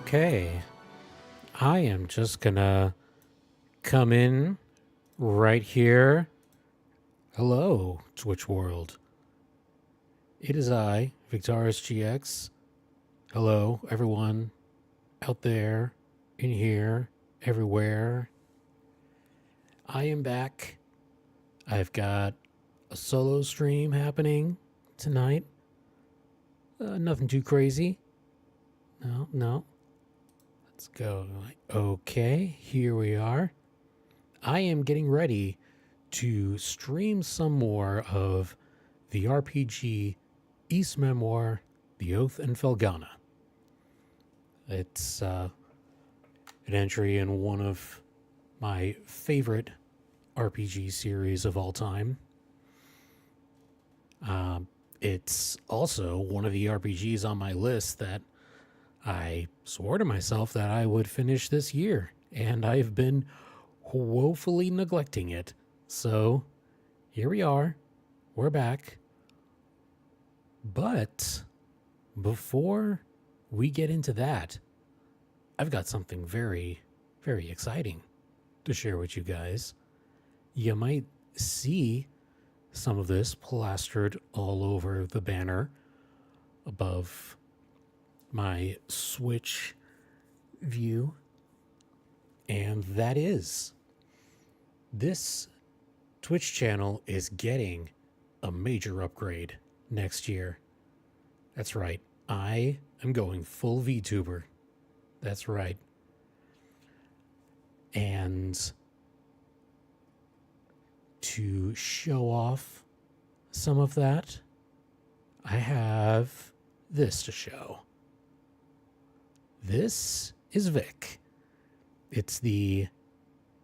Okay, I am just gonna come in right here. Hello, Twitch world. It is I, Victorious GX. Hello, everyone out there, in here, everywhere. I am back. I've got a solo stream happening tonight. Nothing too crazy. No. Let's go. Okay, here we are. I am getting ready to stream some more of the RPG Ys Memoire, The Oath and Felghana. It's an entry in one of my favorite RPG series of all time. It's also one of the RPGs on my list that I swore to myself that I would finish this year, and I've been woefully neglecting it. So here we are. We're back. But before we get into that, I've got something very, very exciting to share with you guys. You might see some of this plastered all over the banner above my Switch view. And that is, this Twitch channel is getting a major upgrade next year. That's right. I am going full VTuber. That's right. And to show off some of that, I have this to show. This is Vic. It's the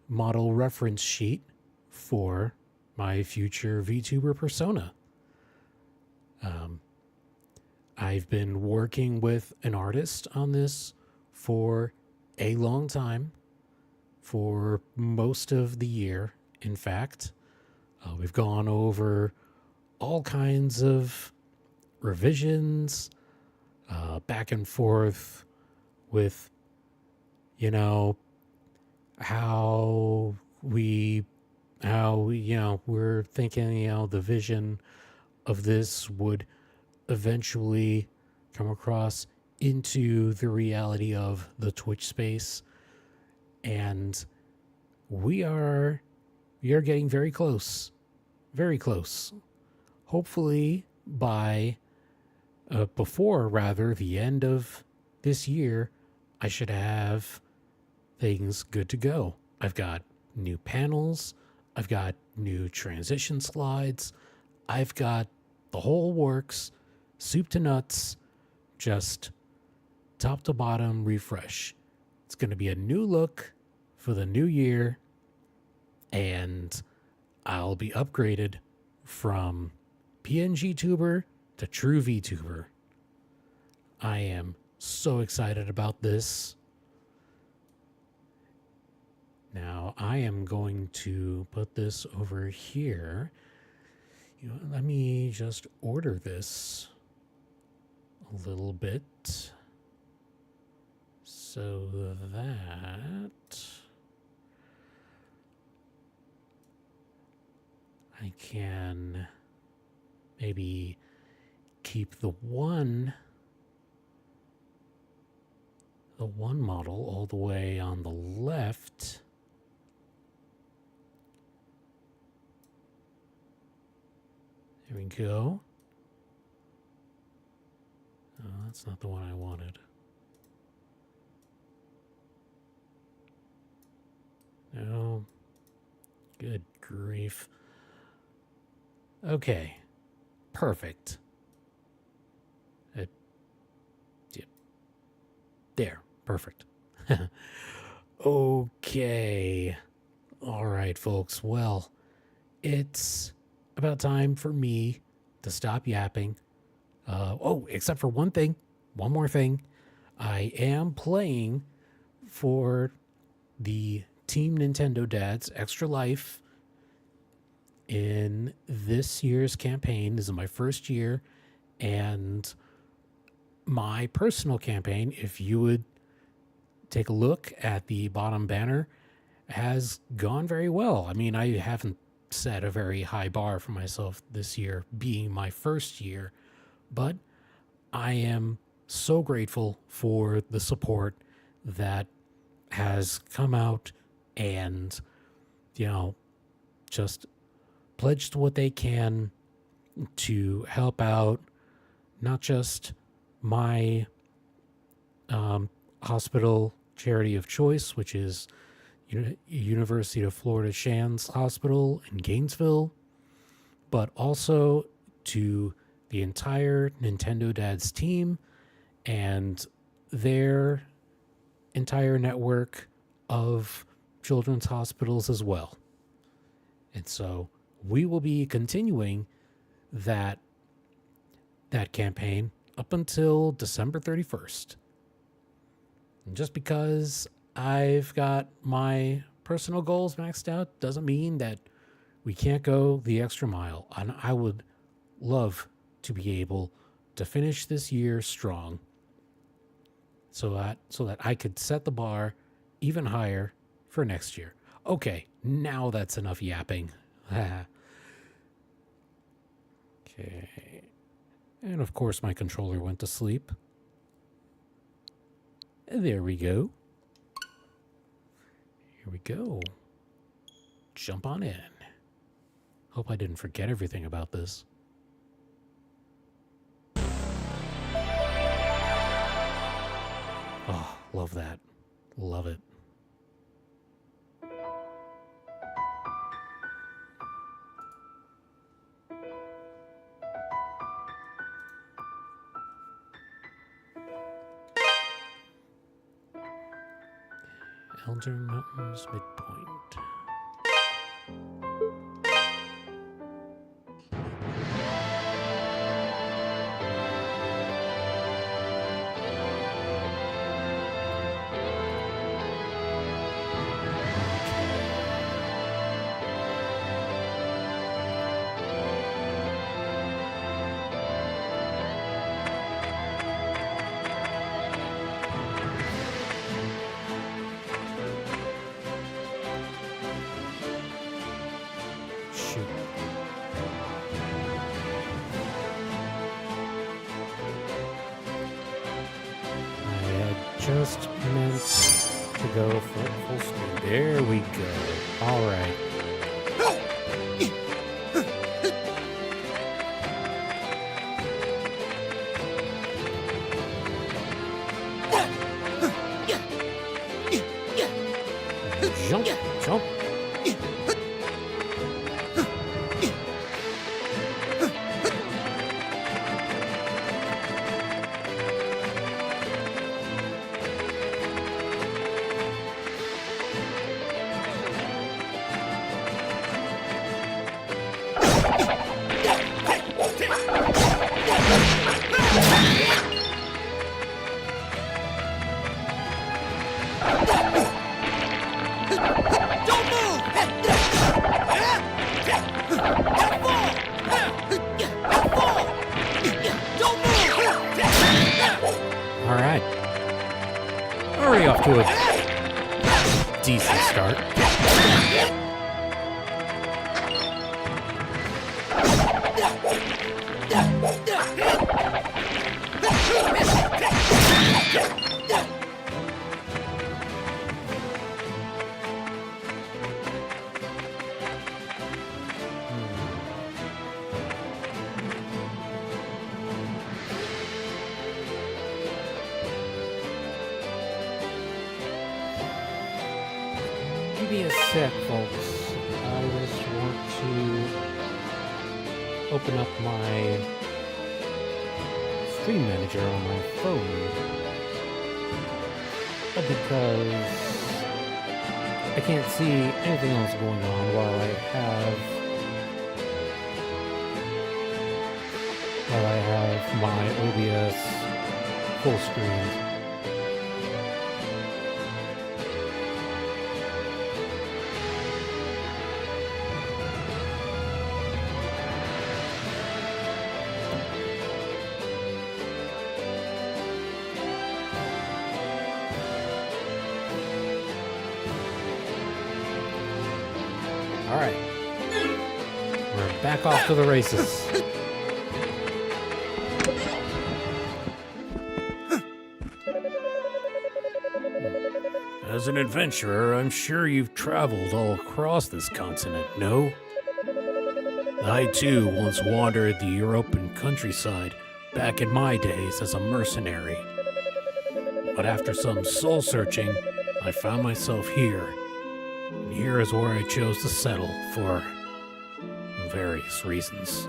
model reference sheet for my future VTuber persona. I've been working with an artist on this for a long time, for most of the year, in fact. We've gone over all kinds of revisions, back and forth with, how we're thinking, the vision of this would eventually come across into the reality of the Twitch space. And we are getting very close. Very close. Hopefully before the end of this year, I should have things good to go. I've got new panels. I've got new transition slides. I've got the whole works, soup to nuts, just top to bottom refresh. It's going to be a new look for the new year, and I'll be upgraded from PNG tuber to true VTuber. I am so excited about this. Now, I am going to put this over here. Let me just order this a little bit so that I can maybe keep the one model all the way on the left. There we go. Oh, that's not the one I wanted. No. Good grief. Okay. Perfect. There. Perfect. Okay. All right, folks. Well, it's about time for me to stop yapping. Except for one more thing. I am playing for the Team Nintendo Dads Extra Life in this year's campaign. This is my first year, and my personal campaign, if you would take a look at the bottom banner, has gone very well. I mean, I haven't set a very high bar for myself this year, being my first year, but I am so grateful for the support that has come out and, just pledged what they can to help out not just my hospital charity of choice, which is University of Florida Shands Hospital in Gainesville, but also to the entire Nintendo Dads team and their entire network of children's hospitals as well. And so we will be continuing that campaign up until December 31st. And just because I've got my personal goals maxed out doesn't mean that we can't go the extra mile. And I would love to be able to finish this year strong so that I could set the bar even higher for next year. Okay, now that's enough yapping. Okay. And of course my controller went to sleep. There we go. Here we go. Jump on in. Hope I didn't forget everything about this. Oh, love that. Love it. Elder Mountains Midpoint. Just meant to go full screen. There we go. All right. Jump, jump. All right. Already off to a decent start. Give me a sec, folks. I just want to open up my stream manager on my phone because I can't see anything else going on while I have my OBS full screen. All right. We're back off to the races. As an adventurer, I'm sure you've traveled all across this continent, no? I, too, once wandered the European countryside back in my days as a mercenary. But after some soul-searching, I found myself here. And here is where I chose to settle for various reasons.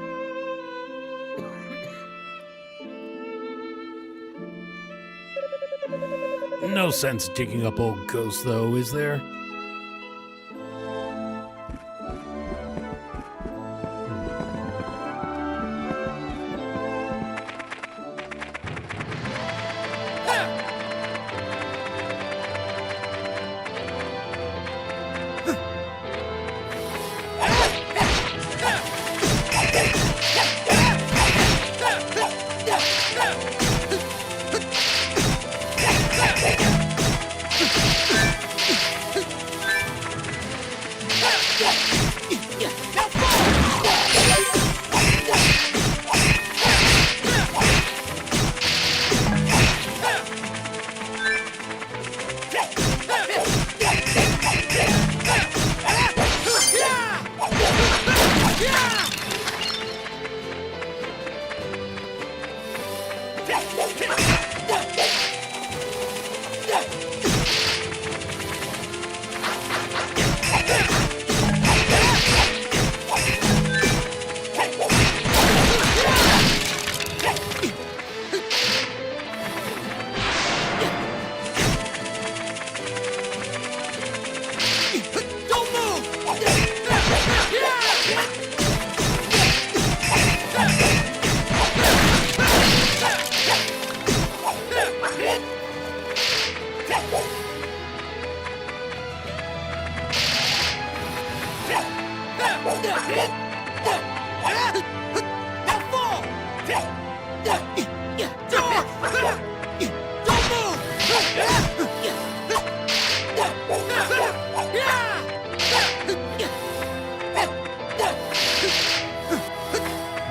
No sense digging up old ghosts, though, is there?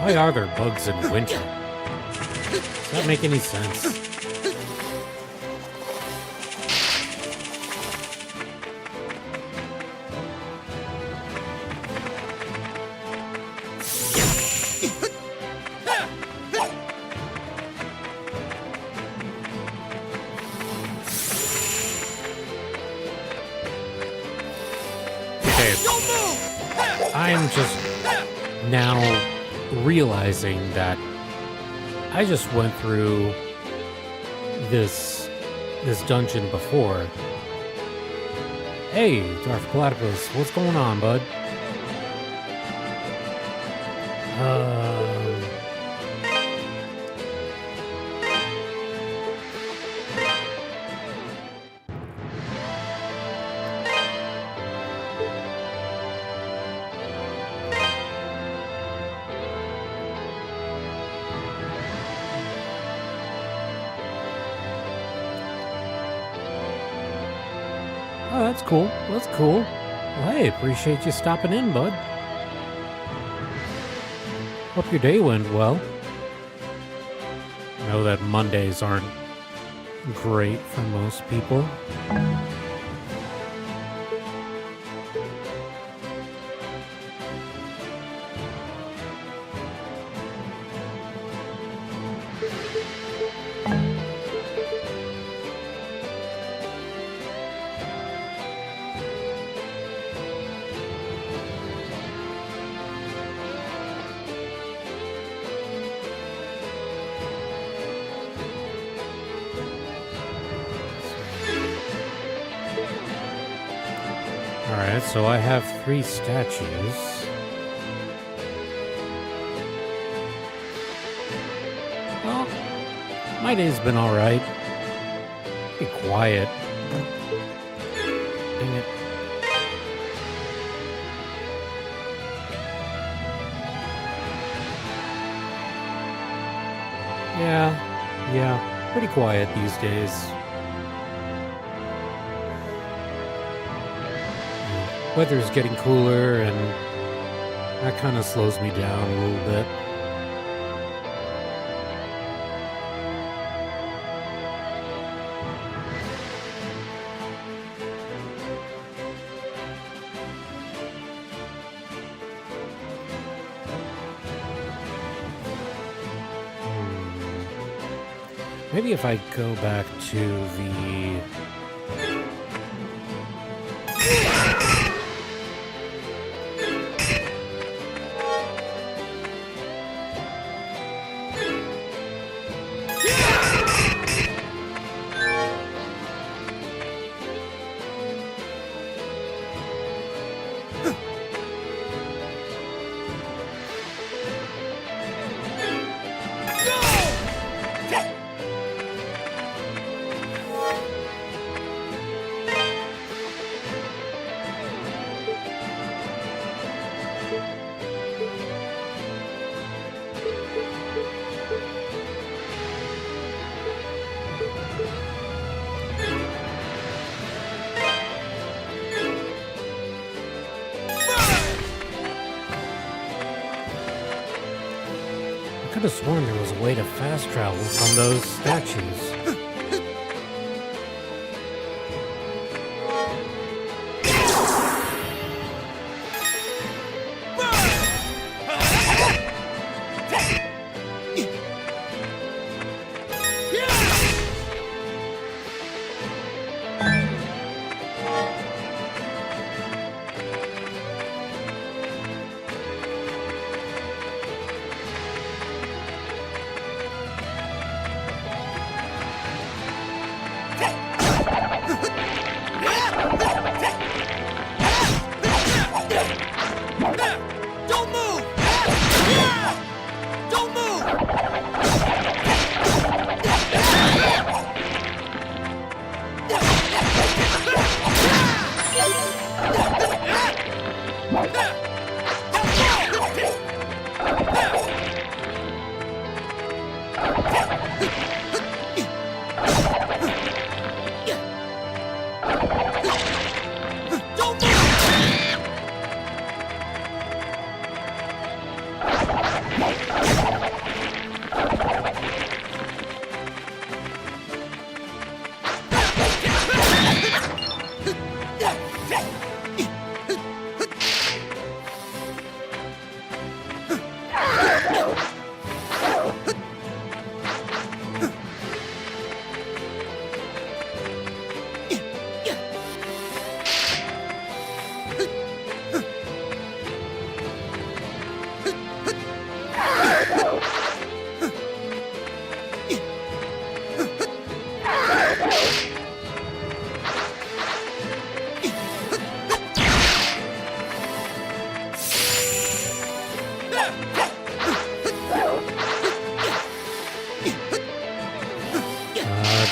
Why are there bugs in winter? Does that make any sense? Okay, I'm just now realizing that I just went through this dungeon before. Hey, Darth Platypus, what's going on, bud? Oh, that's cool. That's cool. Well, hey, appreciate you stopping in, bud. Hope your day went well. I know that Mondays aren't great for most people. Alright, so I have 3 statues. Well, my day's been alright. Be quiet. Dang it. Yeah, pretty quiet these days. Weather's getting cooler, and that kind of slows me down a little bit. Maybe if I go back to the... I could have sworn there was a way to fast travel from those statues.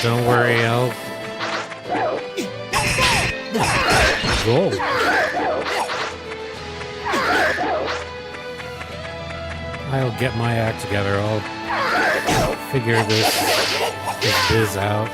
Don't worry, I'll go. I'll get my act together. I'll figure this biz out.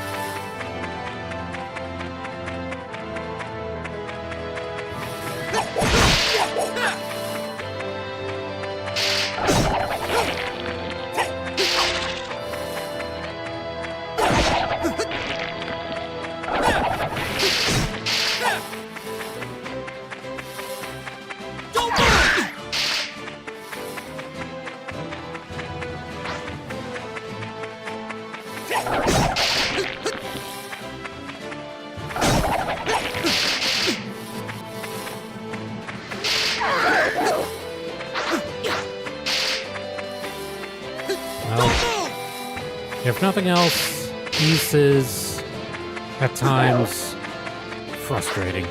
If nothing else, Ys is, at times, frustrating.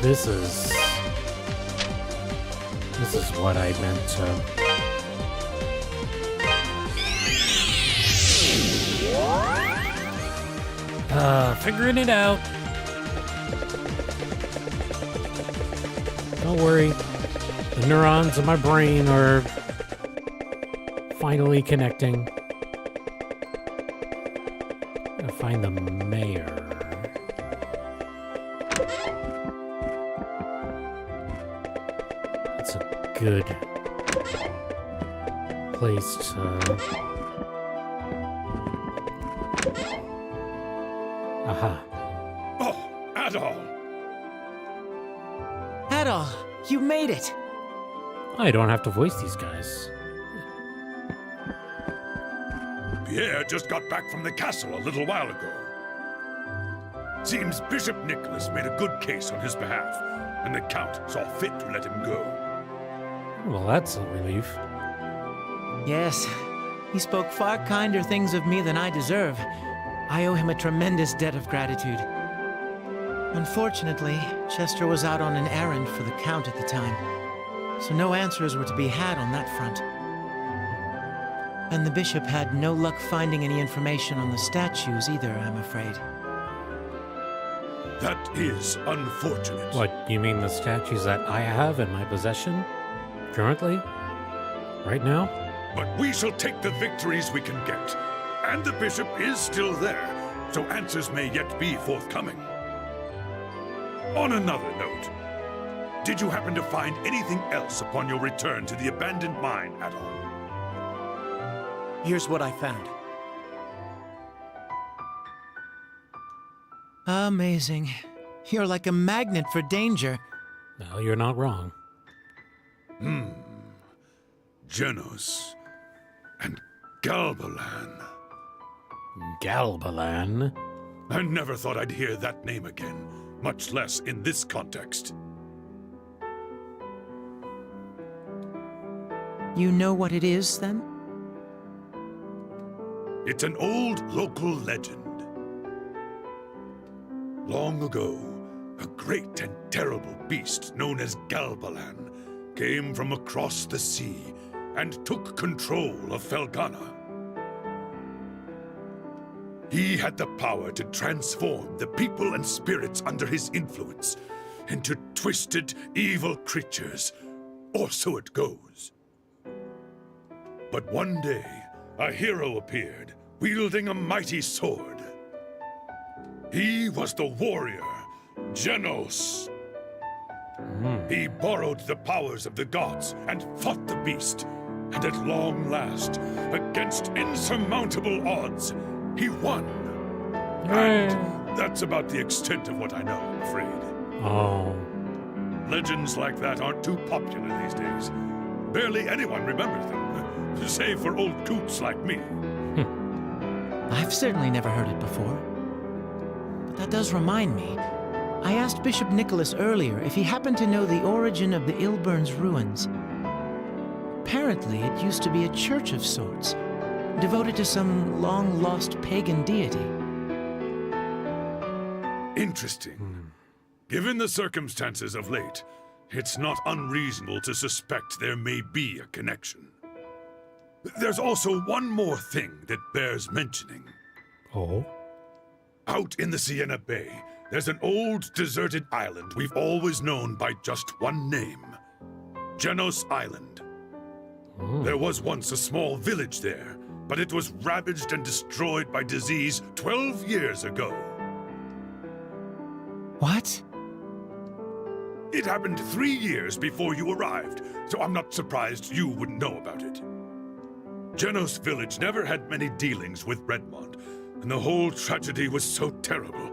This is what I meant to... Figuring it out. Don't worry. The neurons in my brain are finally connecting. I'll find the mayor. It's a good place to... Aha. Oh, Adol! Adol, you made it! I don't have to voice these guys. Pierre just got back from the castle a little while ago. Seems Bishop Nicholas made a good case on his behalf, and the Count saw fit to let him go. Well, that's a relief. Yes, he spoke far kinder things of me than I deserve. I owe him a tremendous debt of gratitude. Unfortunately, Chester was out on an errand for the Count at the time, so no answers were to be had on that front. And the bishop had no luck finding any information on the statues either, I'm afraid. That is unfortunate. What, you mean the statues that I have in my possession? Currently? Right now? But we shall take the victories we can get. And the bishop is still there, so answers may yet be forthcoming. On another note, did you happen to find anything else upon your return to the abandoned mine, Adol? Here's what I found. Amazing. You're like a magnet for danger. Well, you're not wrong. Genos and Galbalan. Galbalan? I never thought I'd hear that name again, much less in this context. You know what it is, then? It's an old local legend. Long ago, a great and terrible beast known as Galbalan came from across the sea and took control of Felghana. He had the power to transform the people and spirits under his influence into twisted, evil creatures, or so it goes. But one day, a hero appeared, wielding a mighty sword. He was the warrior, Genos. He borrowed the powers of the gods and fought the beast, and at long last, against insurmountable odds, he won. And that's about the extent of what I know, I'm afraid. Oh. Legends like that aren't too popular these days. Barely anyone remembers them, save for old coots like me. I've certainly never heard it before. But that does remind me. I asked Bishop Nicholas earlier if he happened to know the origin of the Ilburn's ruins. Apparently, it used to be a church of sorts, devoted to some long-lost pagan deity. Interesting. Given the circumstances of late, it's not unreasonable to suspect there may be a connection. There's also one more thing that bears mentioning. Oh? Out in the Sienna Bay, there's an old deserted island we've always known by just one name. Genos Island. There was once a small village there, but it was ravaged and destroyed by disease 12 years ago. What? It happened 3 years before you arrived, so I'm not surprised you wouldn't know about it. Genos village never had many dealings with Redmond, and the whole tragedy was so terrible,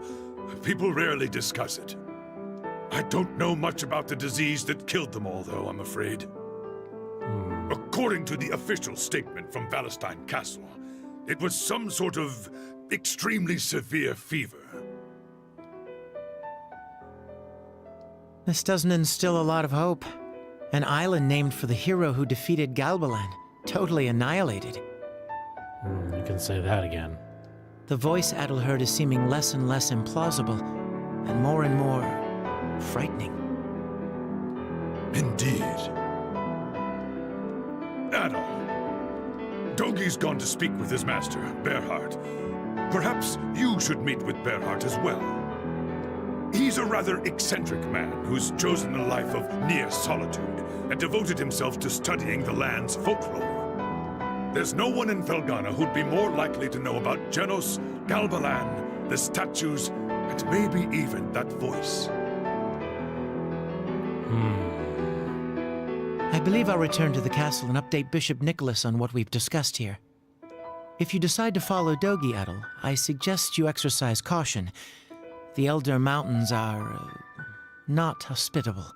people rarely discuss it. I don't know much about the disease that killed them all, though, I'm afraid. According to the official statement from Valestein Castle, it was some sort of extremely severe fever. This doesn't instill a lot of hope. An island named for the hero who defeated Galbalan, totally annihilated. You can say that again. The voice Adel heard is seeming less and less implausible, and more frightening. Indeed. Adol, Dogi's gone to speak with his master, Berhard. Perhaps you should meet with Berhard as well. He's a rather eccentric man who's chosen a life of near solitude and devoted himself to studying the land's folklore. There's no one in Felghana who'd be more likely to know about Genos, Galbalan, the statues, and maybe even that voice. I believe I'll return to the castle and update Bishop Nicholas on what we've discussed here. If you decide to follow Dogi, Adol, I suggest you exercise caution. The Elder Mountains are not hospitable.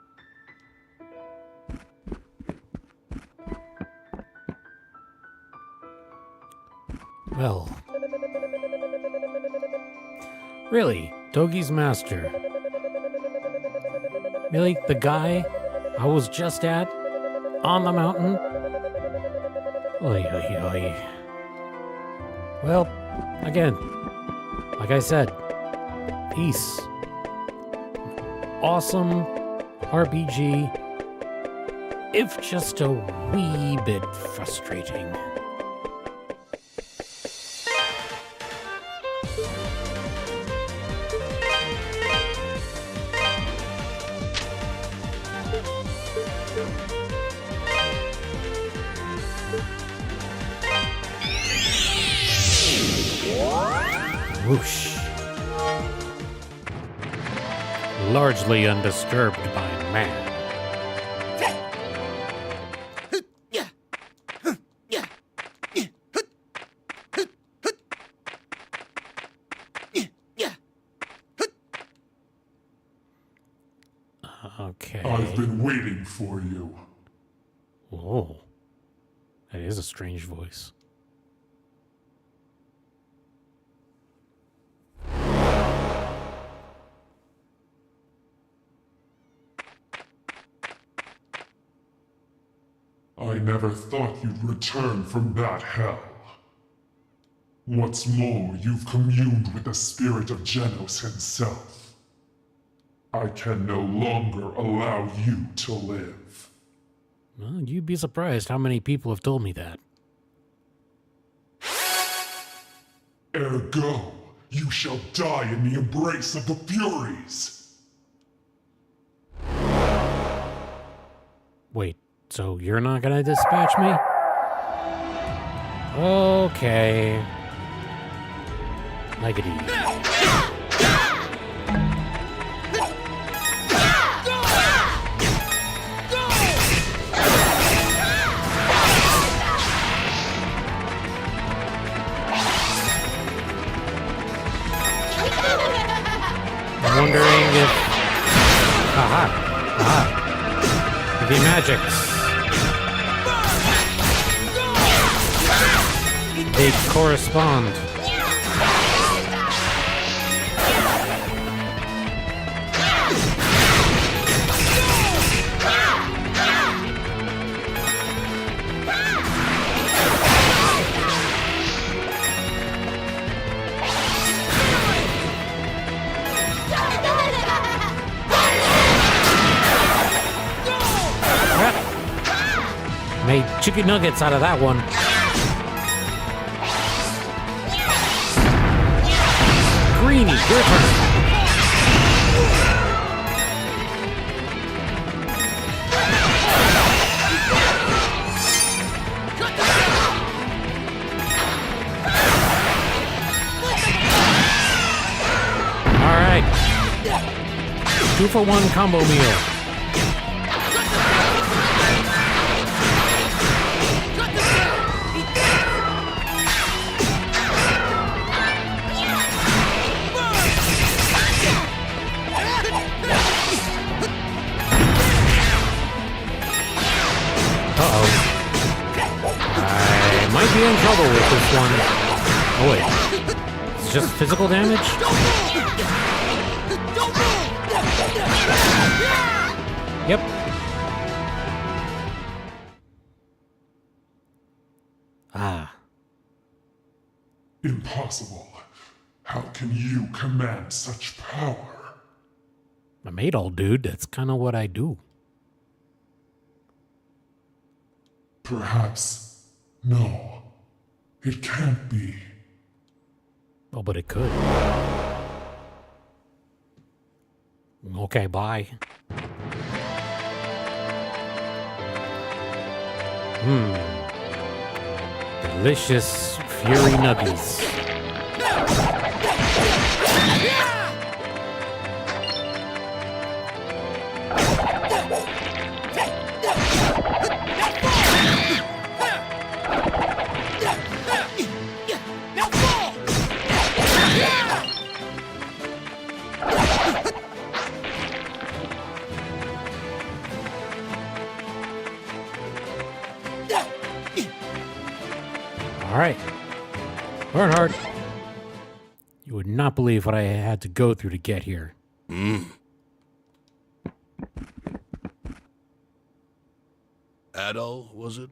Well, really, Dogi's master. Really, the guy I was just at on the mountain? Oy, oy, oy. Well, again, like I said, Ys. Awesome RPG, if just a wee bit frustrating. Whoosh. Largely undisturbed by man. Okay. I've been waiting for you. Whoa. That is a strange voice. I never thought you'd return from that hell. What's more, you've communed with the spirit of Genos himself. I can no longer allow you to live. Well, you'd be surprised how many people have told me that. Ergo, you shall die in the embrace of the Furies. Wait, so you're not gonna dispatch me? Okay. Leggedy. I'm wondering if... The magics. They correspond. Made chicken nuggets out of that one. Greenie, your turn. All right. 2-for-1 combo meal. Be in trouble with this one. Oh wait, it's just physical damage? Yep. Impossible. How can you command such power? I'm a Maidol dude, that's kind of what I do. Perhaps. No. It can't be. Oh, but it could. Okay, bye. Delicious Fury Nuggies. All right. Bernhard, you would not believe what I had to go through to get here. Adol, was it?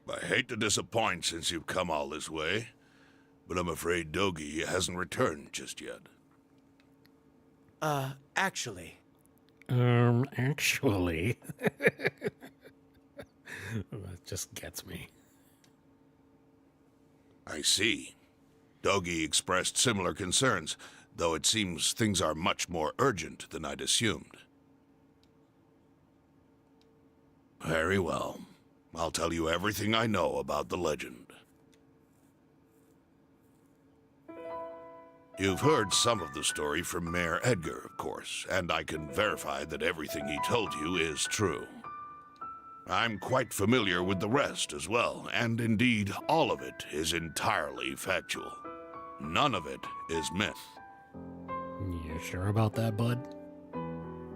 I hate to disappoint since you've come all this way, but I'm afraid Dogi hasn't returned just yet. Actually. Actually. That just gets me. I see. Dogi expressed similar concerns, though it seems things are much more urgent than I'd assumed. Very well. I'll tell you everything I know about the legend. You've heard some of the story from Mayor Edgar, of course, and I can verify that everything he told you is true. I'm quite familiar with the rest as well, and indeed, all of it is entirely factual. None of it is myth. You sure about that, bud?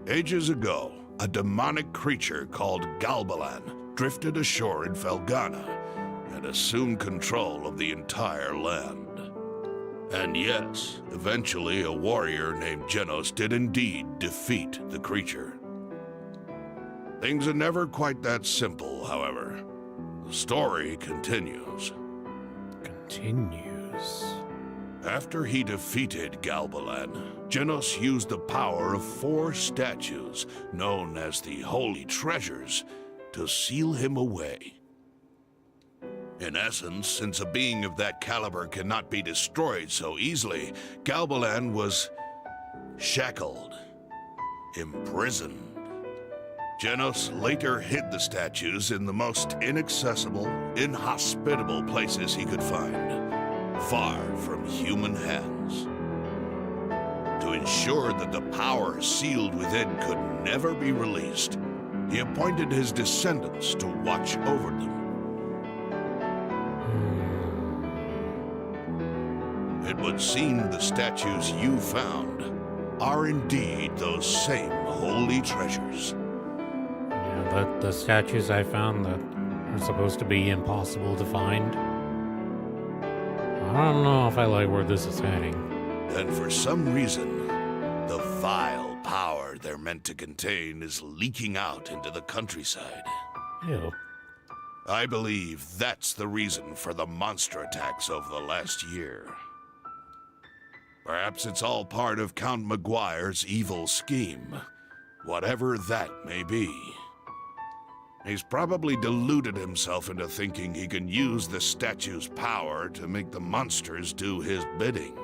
Ages ago, a demonic creature called Galbalan drifted ashore in Felghana and assumed control of the entire land. And yes, eventually a warrior named Genos did indeed defeat the creature. Things are never quite that simple, however. The story continues. Continues. After he defeated Galbalan, Genos used the power of 4 statues, known as the Holy Treasures, to seal him away. In essence, since a being of that caliber cannot be destroyed so easily, Galbalan was shackled, imprisoned. Genos later hid the statues in the most inaccessible, inhospitable places he could find, far from human hands. To ensure that the power sealed within could never be released, he appointed his descendants to watch over them. It would seem the statues you found are indeed those same holy treasures. Yeah, the statues I found that are supposed to be impossible to find. I don't know if I like where this is heading. And for some reason, the vile power they're meant to contain is leaking out into the countryside. Ew. I believe that's the reason for the monster attacks over the last year. Perhaps it's all part of Count Maguire's evil scheme, whatever that may be. He's probably deluded himself into thinking he can use the statue's power to make the monsters do his bidding.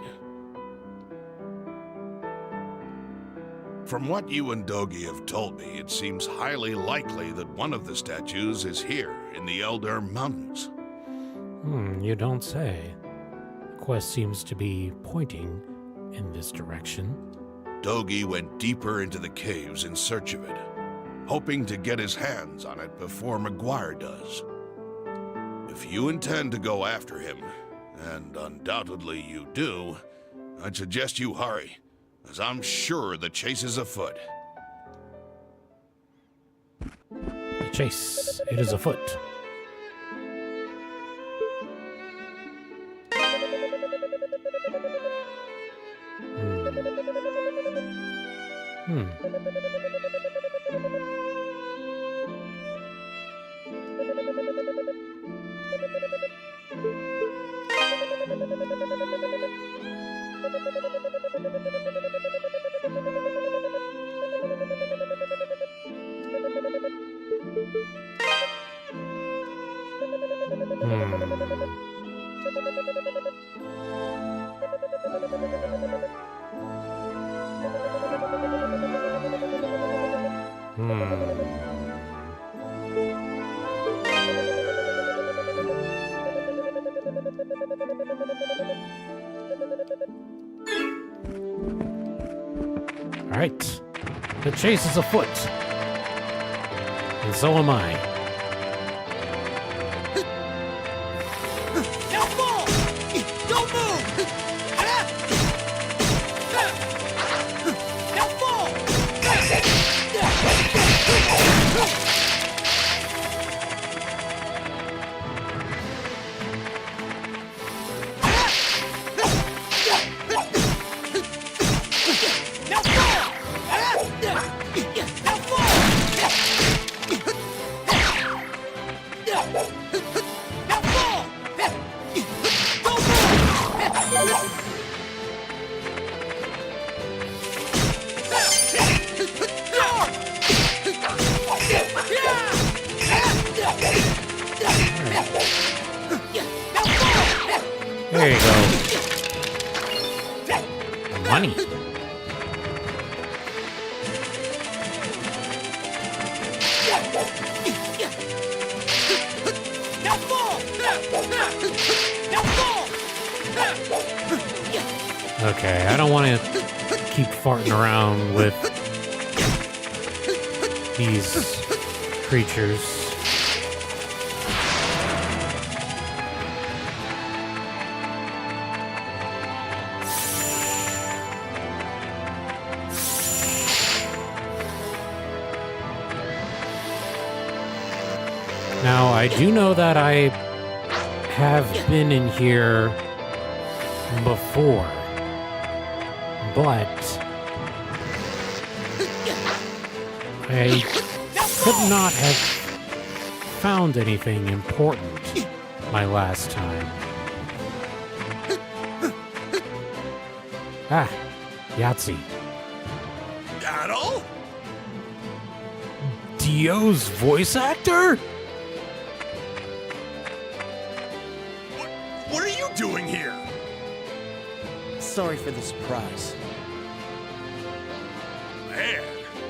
From what you and Dogi have told me, it seems highly likely that one of the statues is here in the Elder Mountains. You don't say. The quest seems to be pointing in this direction. Dogi went deeper into the caves in search of it, hoping to get his hands on it before Maguire does. If you intend to go after him, and undoubtedly you do, I'd suggest you hurry, as I'm sure the chase is afoot. The chase, it is afoot. All right. The chase is afoot. And so am I. Now fall! Don't move! Now fall! Now fall! Now fall! Now fall! Don't move! There you go. Money. Now fall! Now fall! Okay, I don't want to keep farting around with these creatures. Now, I do know that I have been in here before, but I could not have found anything important my last time. Ah, Yahtzee. Adol? Dio's voice actor? What are you doing here? Sorry for the surprise. Man,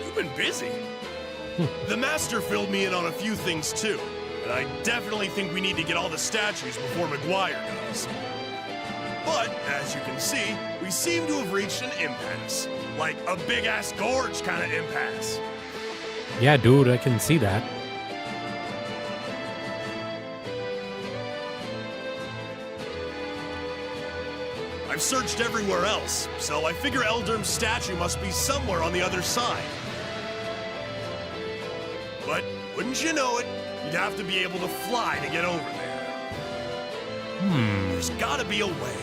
you've been busy. The Master filled me in on a few things too, and I definitely think we need to get all the statues before McGuire does. But, as you can see, we seem to have reached an impasse. Like a big-ass gorge kind of impasse. Yeah, dude, I can see that. I've searched everywhere else, so I figure Eldurm's statue must be somewhere on the other side. But, wouldn't you know it, you'd have to be able to fly to get over there. There's gotta be a way.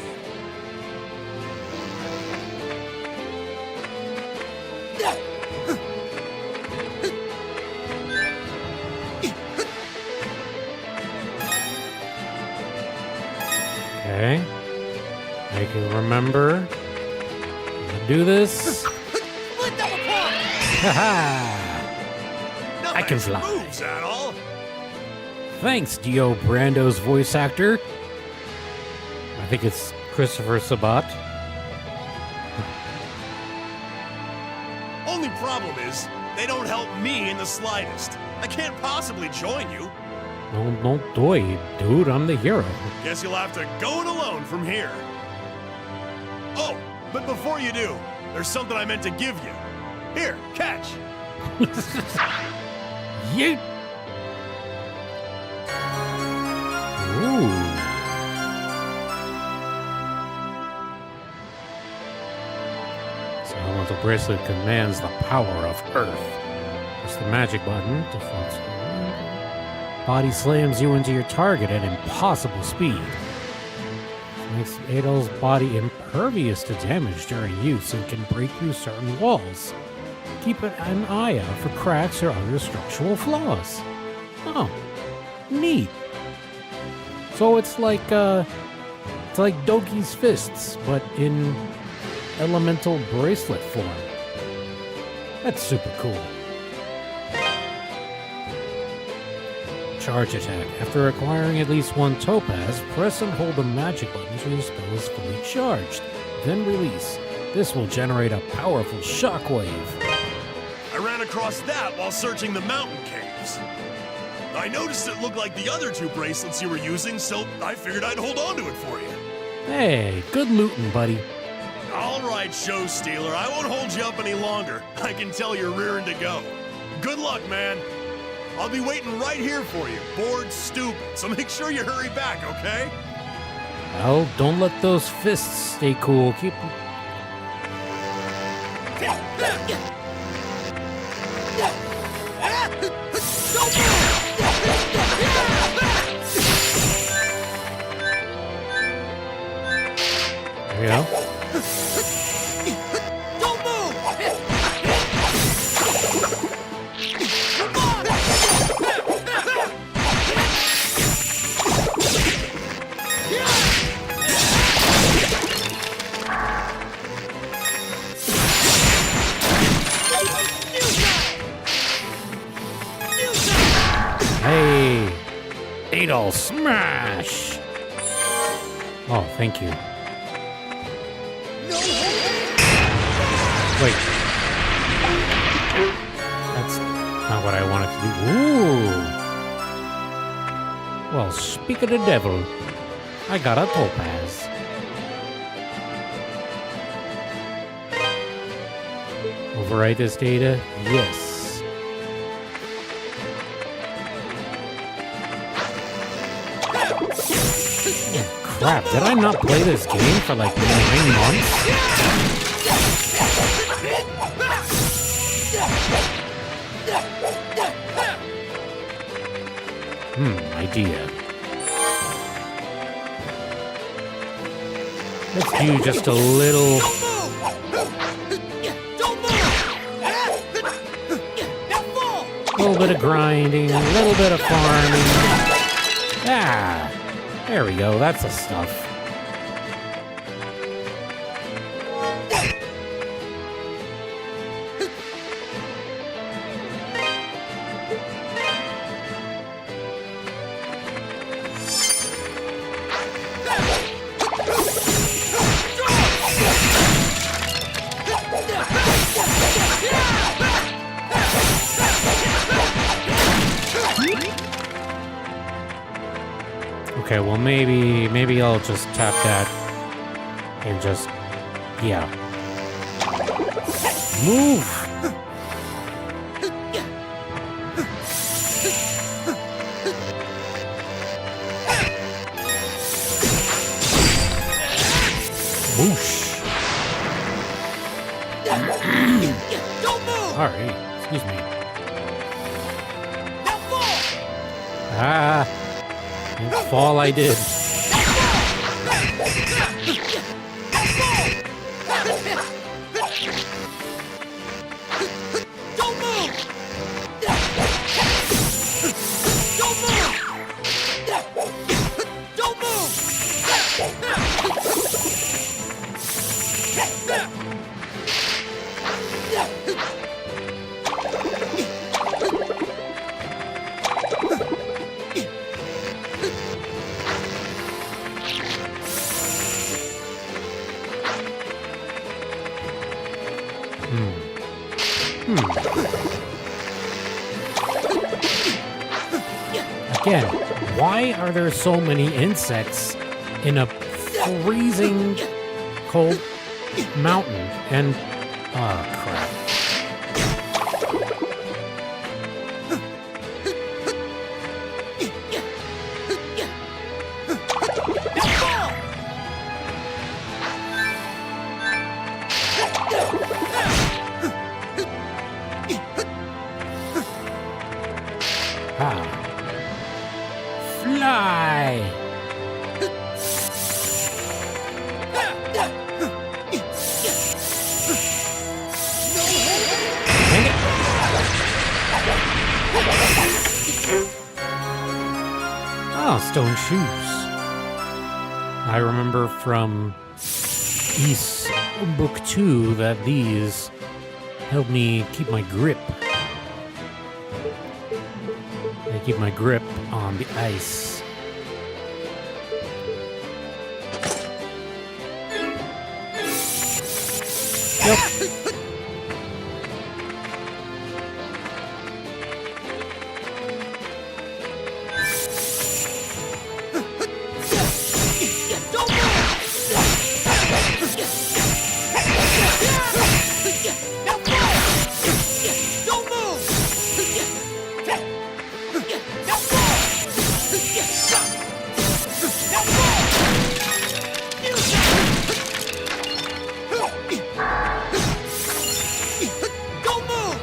Okay. I can remember how to do this. Split them apart! Haha! I can Nice fly. moves, Adol. Thanks, Dio Brando's voice actor. I think it's Christopher Sabat. Only problem is, they don't help me in the slightest. I can't possibly join you. No, don't do it, dude. I'm the hero. Guess you'll have to go it alone from here. Oh, but before you do, there's something I meant to give you. Here, catch. Yeet! Ooh. So elemental bracelet commands the power of Earth. Press the magic button to flex. Body slams you into your target at impossible speed. This makes Adol's body impervious to damage during use and can break through certain walls. Keep an eye out for cracks or other structural flaws. Oh, neat. So it's like Doki's fists, but in elemental bracelet form. That's super cool. Charge attack. After acquiring at least one topaz, press and hold the magic button until your spell is fully charged. Then release. This will generate a powerful shockwave. I ran across that while searching the mountain caves. I noticed it looked like the other two bracelets you were using, so I figured I'd hold on to it for you. Hey, good looting, buddy. All right, show stealer, I won't hold you up any longer. I can tell you're rearing to go. Good luck, man. I'll be waiting right here for you, bored stupid, so make sure you hurry back, okay? Well, don't let those fists stay cool. Keep... There you go. Don't move! Hey, Adol smash! Oh, thank you. Wait. That's not what I wanted to do. Ooh. Well, speak of the devil, I got a topaz. Overwrite this data? Yes. Crap, did I not play this game for like 9 months? Idea. Let's do just a little... A little bit of grinding, a little bit of farming. Ah, there we go, that's the stuff. Okay, well maybe I'll just tap that and just, yeah. Move! Whoosh! Sorry, excuse me. Ah! Fall I did. Don't move! Don't move! Don't move! Again, why are there so many insects in a freezing cold mountain? And, oh crap. Fly! Oh, stone shoes. I remember from Ys Book 2 that these help me keep my grip. They keep my grip on on the ice. Yep. Don't move! Now fall! Don't move! Now fall! Now fall! Don't move!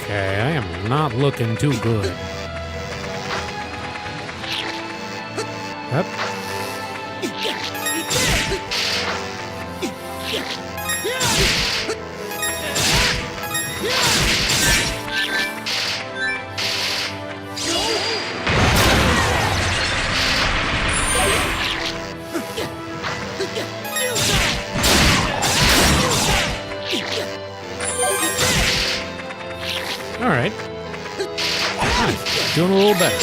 Okay, I am not looking too good. Yep. All right. Nice. Doing a little better.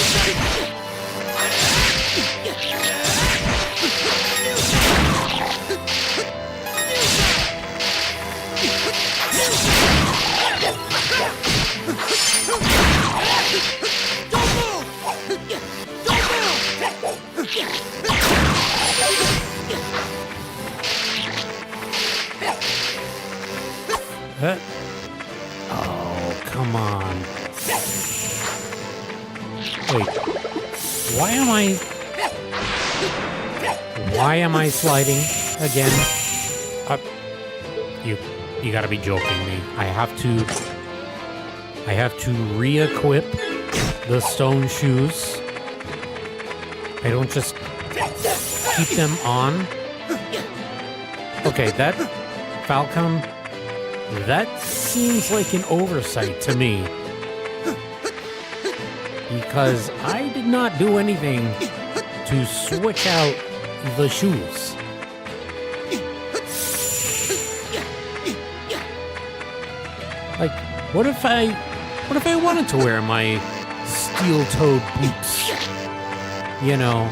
Oh, come on. Wait. Why am I sliding again? You gotta be joking me. I have to re-equip the stone shoes. I don't just keep them on. Okay, that Falcon, that seems like an oversight to me. Because I did not do anything to switch out the shoes. Like, what if I wanted to wear my steel-toed boots? You know.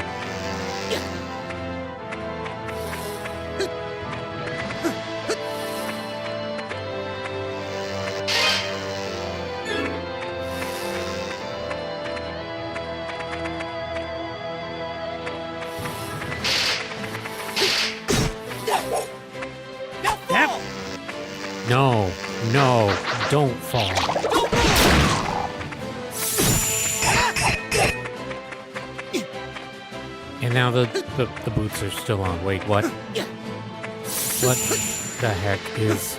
No, don't fall. And now the boots are still on. Wait, what? What the heck is...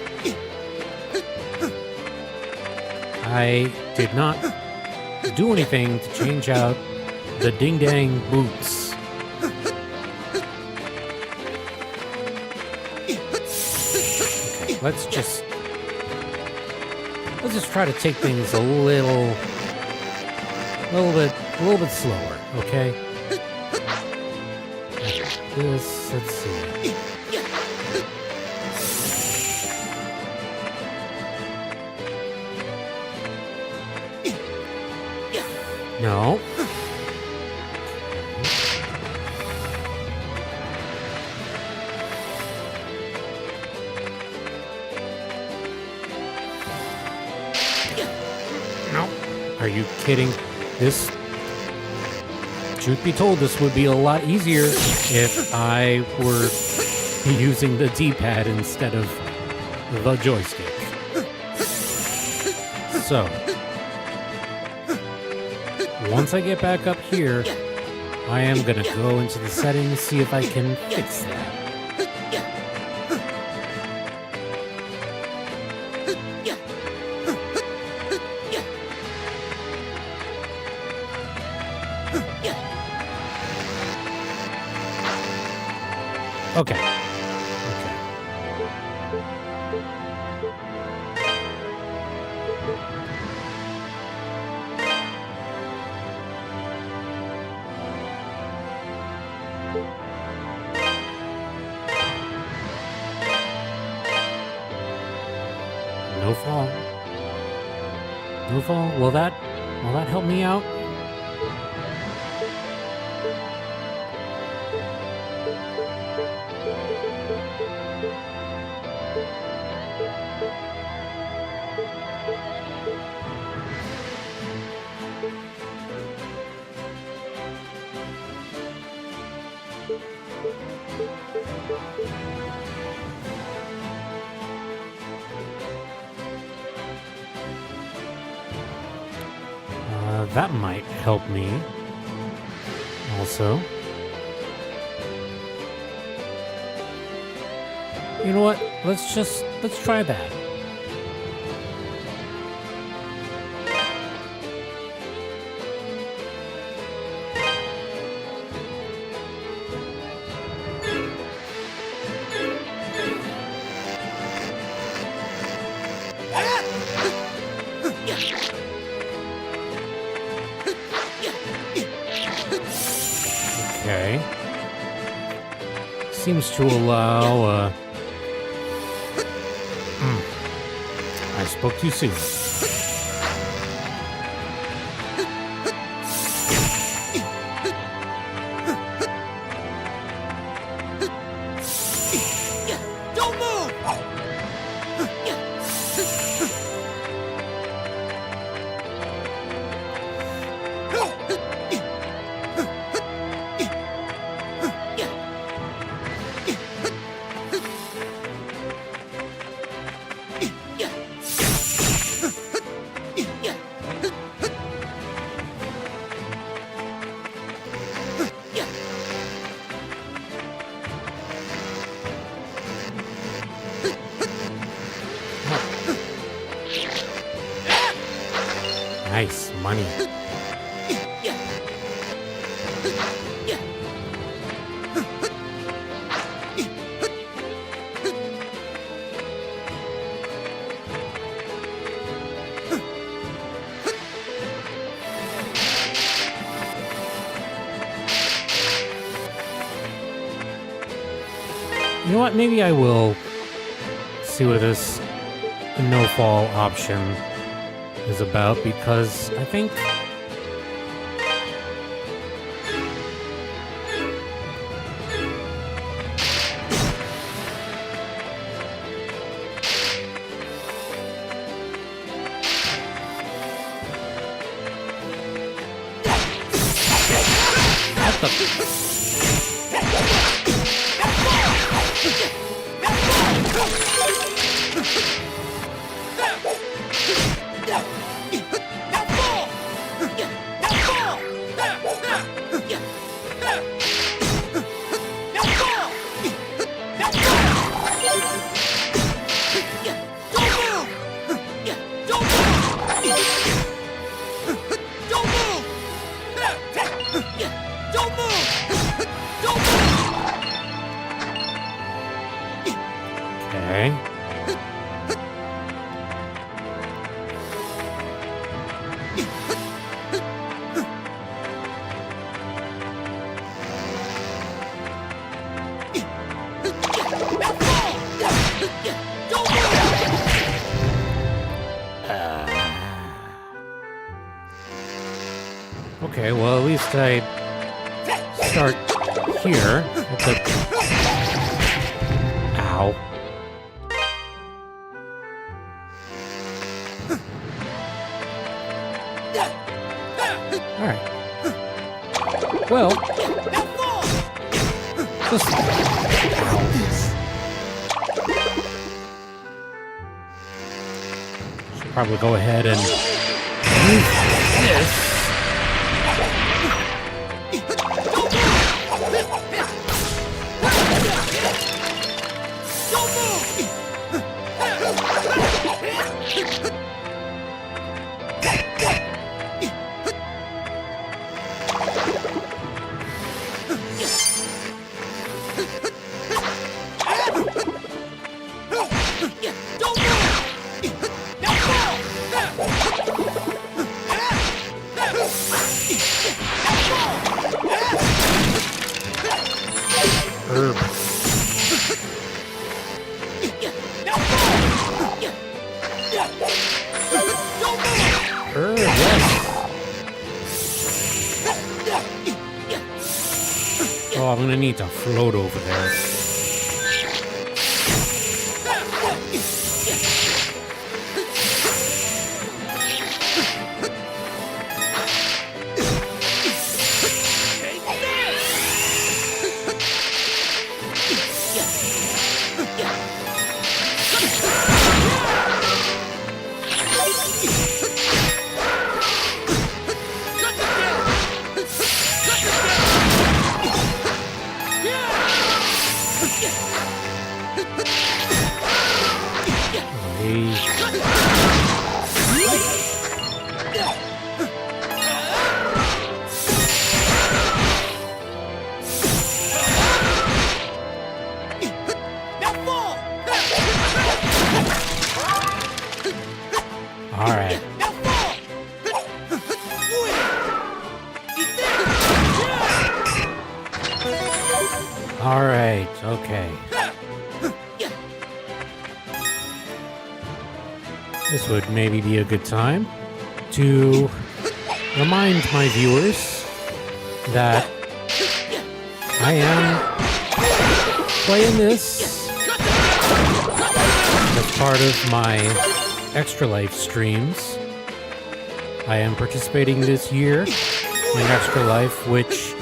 I did not do anything to change out the ding-dang boots. Okay, let's just try to take things a little bit slower, okay? This, let's see. No. No. Are you kidding? This, truth be told, this would be a lot easier if I were using the D-pad instead of the joystick. So, once I get back up here, I am gonna go into the settings, see if I can fix that. No fall. No fall. Will that help me out? That might help me also. You know what? Let's try that. Okay. Seems to allow, I spoke too soon. Don't move! Nice money. You know what? Maybe I will see what this no fall option is about, because I think okay. Okay, well, at least I start here at the... Ow. Alright. Well... Just... Should probably go ahead and... use this. gonna need to float over there. All right. All right, okay. This would maybe be a good time to remind my viewers that I am playing this as part of my Extra Life streams. I am participating this year in Extra Life, which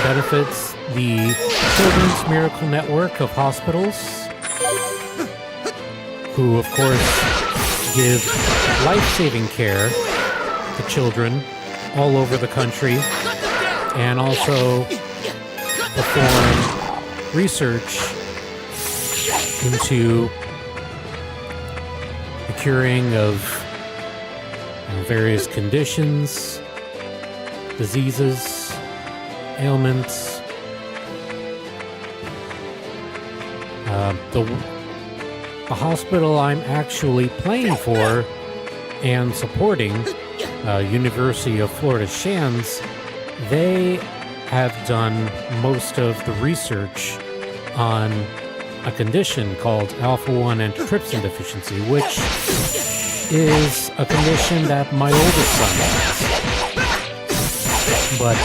benefits the Children's Miracle Network of hospitals, who, of course, give life-saving care to children all over the country, and also perform research into the curing of various conditions, diseases, ailments. The hospital I'm actually playing for and supporting, University of Florida Shands, they have done most of the research on a condition called alpha-1 antitrypsin deficiency, which is a condition that my oldest son has. But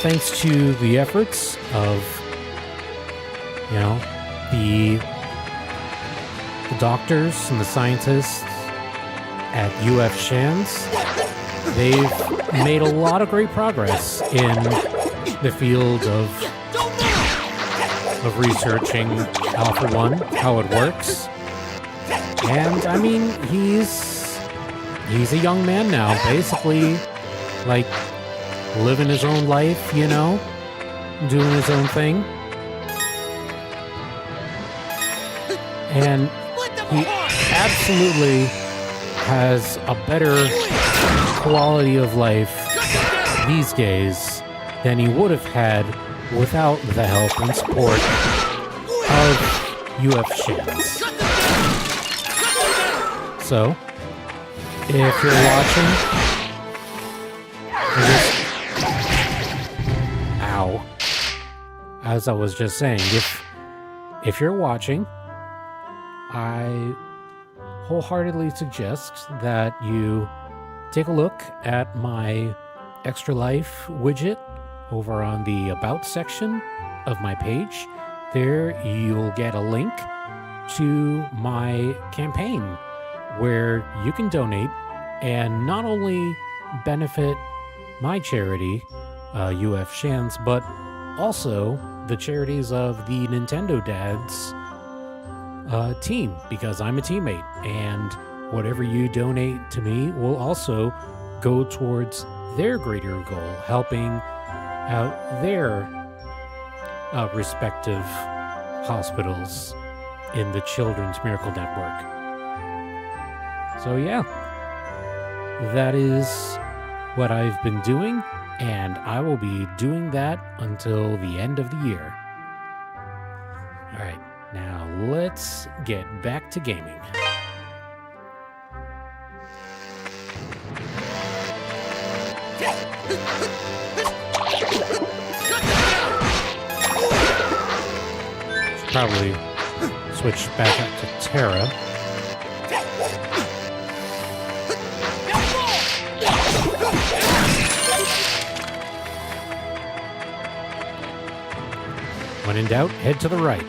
thanks to the efforts of, the doctors and the scientists at UF Shands, they've made a lot of great progress in the field of researching alpha-1, how it works. And I mean, he's a young man now, basically, like, living his own life, doing his own thing. And he absolutely has a better quality of life these days than he would have had without the help and support of UF Shands. So, if you're watching, ow. As I was just saying, if you're watching, I wholeheartedly suggest that you take a look at my Extra Life widget over on the About section of my page. There you'll get a link to my campaign where you can donate and not only benefit my charity, UF Shands, but also the charities of the Nintendo Dads team, because I'm a teammate, and whatever you donate to me will also go towards their greater goal, helping out their respective hospitals in the Children's Miracle Network. So yeah, that is what I've been doing, and I will be doing that until the end of the year. All right, now let's get back to gaming. Should probably switch back up to Terra. When in doubt, head to the right.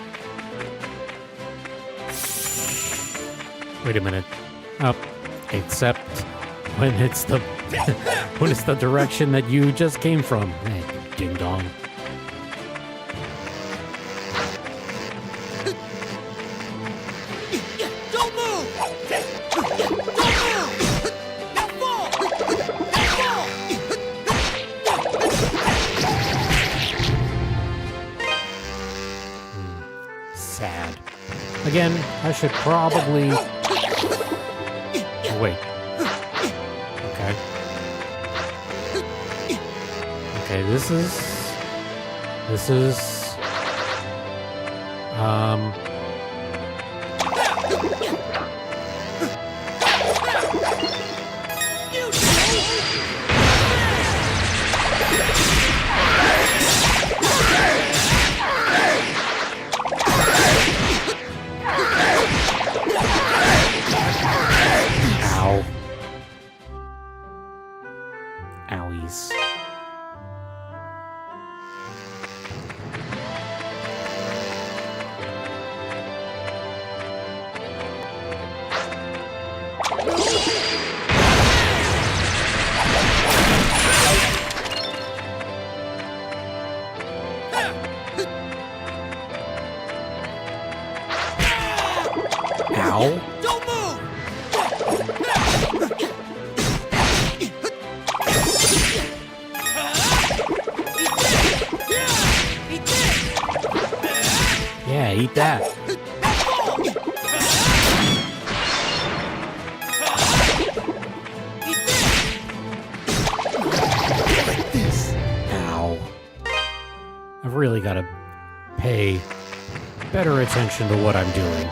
Wait a minute. Up. Except when it's the when it's the direction that you just came from. Ding dong. Don't move! Don't move! Now fall! Now fall! Sad. Again, I should probably... Wait. Okay. Okay, this is... Ow. Owies. Ow. Don't move! Yeah, eat that. Ow. I've really got to pay better attention to what I'm doing.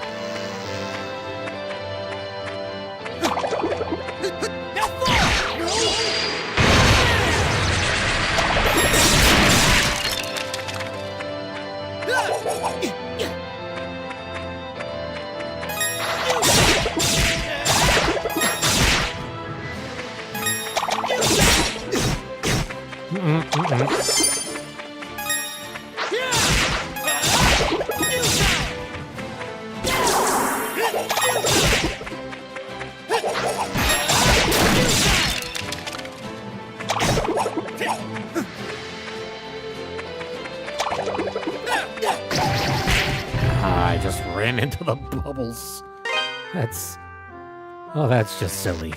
I just ran into the bubbles. That's just silly.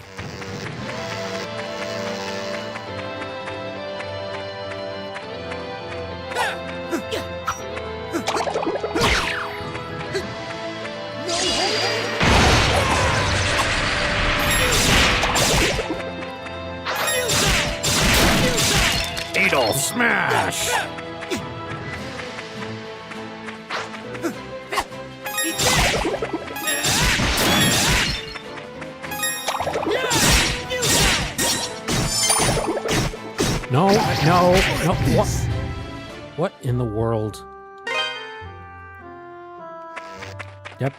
Fatal smash! No, what? What in the world? Yep.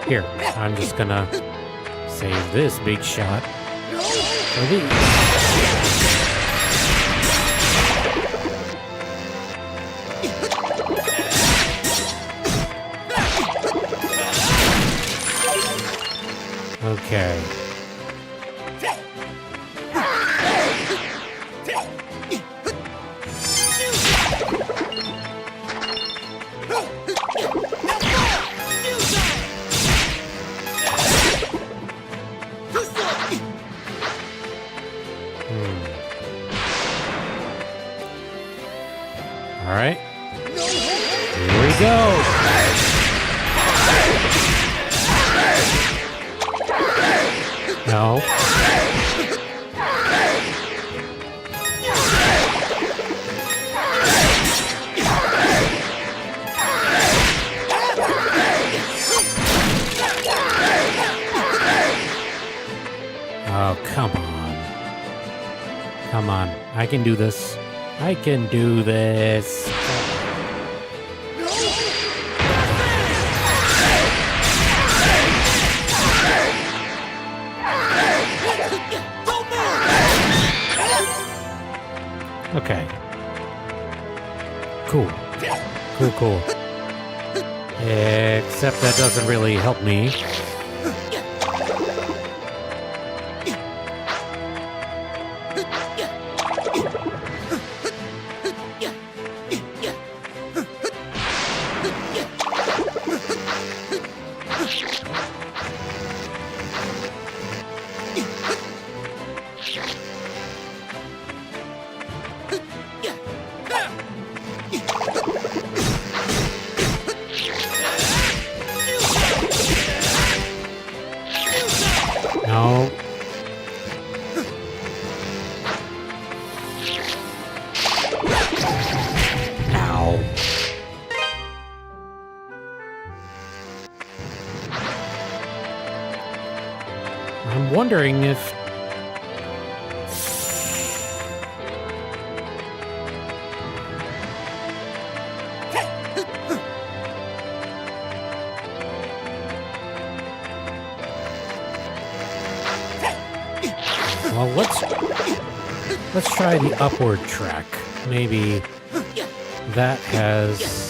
Here, I'm just gonna save this big shot for these. Okay. All right. Here we go. No. Oh, come on. Come on. I can do this. I can do this. Don't move! Okay. Cool. Cool. Except that doesn't really help me. No. Ow. I'm wondering if... Well, let's try the upward track. Maybe that has...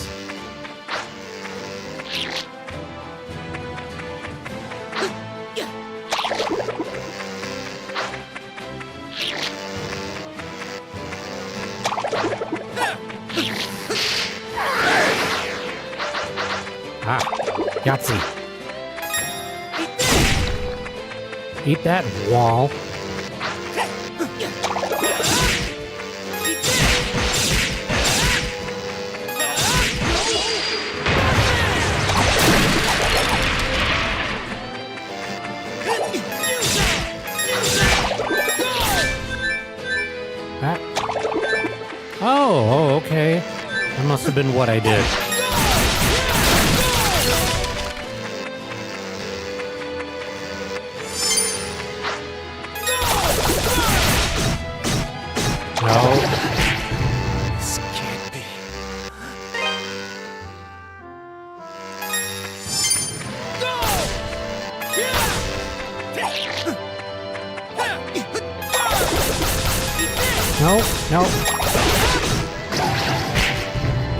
Ah, Yahtzee. Eat that, wall. Ah. Oh, okay. That must have been what I did. No. This can't be. No, no.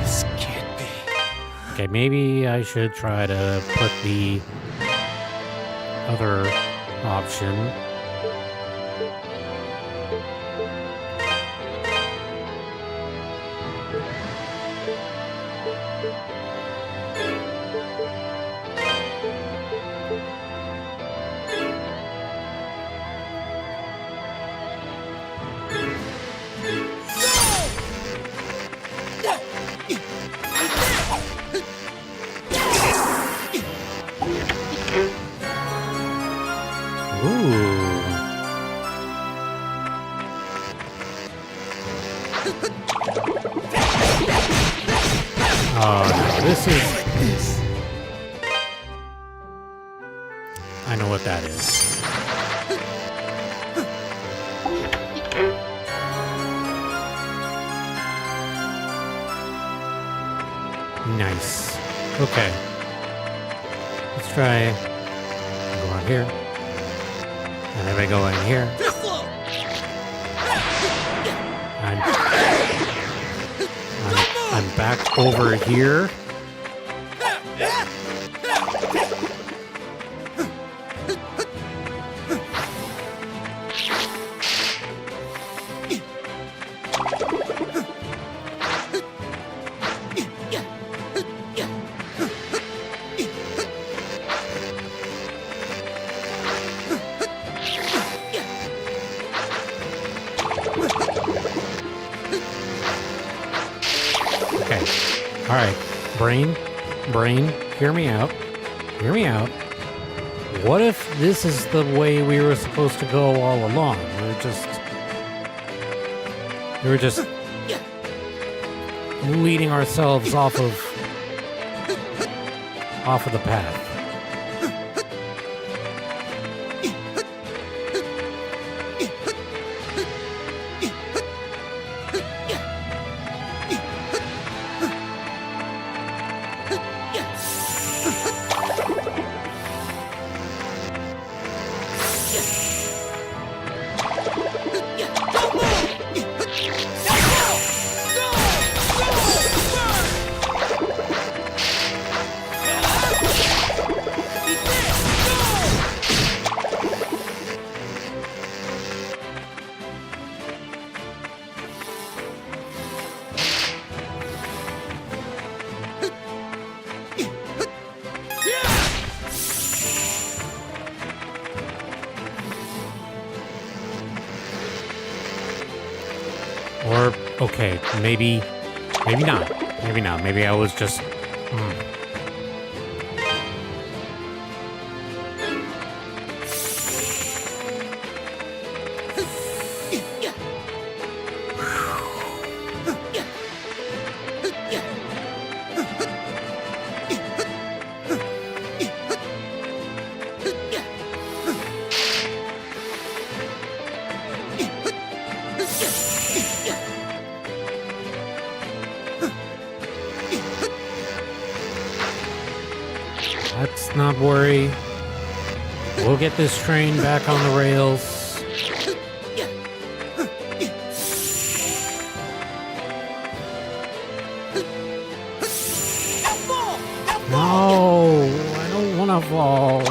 This can't be. Okay, maybe I should try to put the other option. Ooh. Oh no, this is... I know what that is. Nice. Okay. Let's try... Go on here. And then we go in here. I'm back over here. Okay. All right. Brain, hear me out. Hear me out. What if this is the way we were supposed to go all along? We were just leading ourselves off of the path. Okay, maybe not. Maybe not. Maybe I was just... Let's not worry. We'll get this train back on the rails. No, I don't want to fall.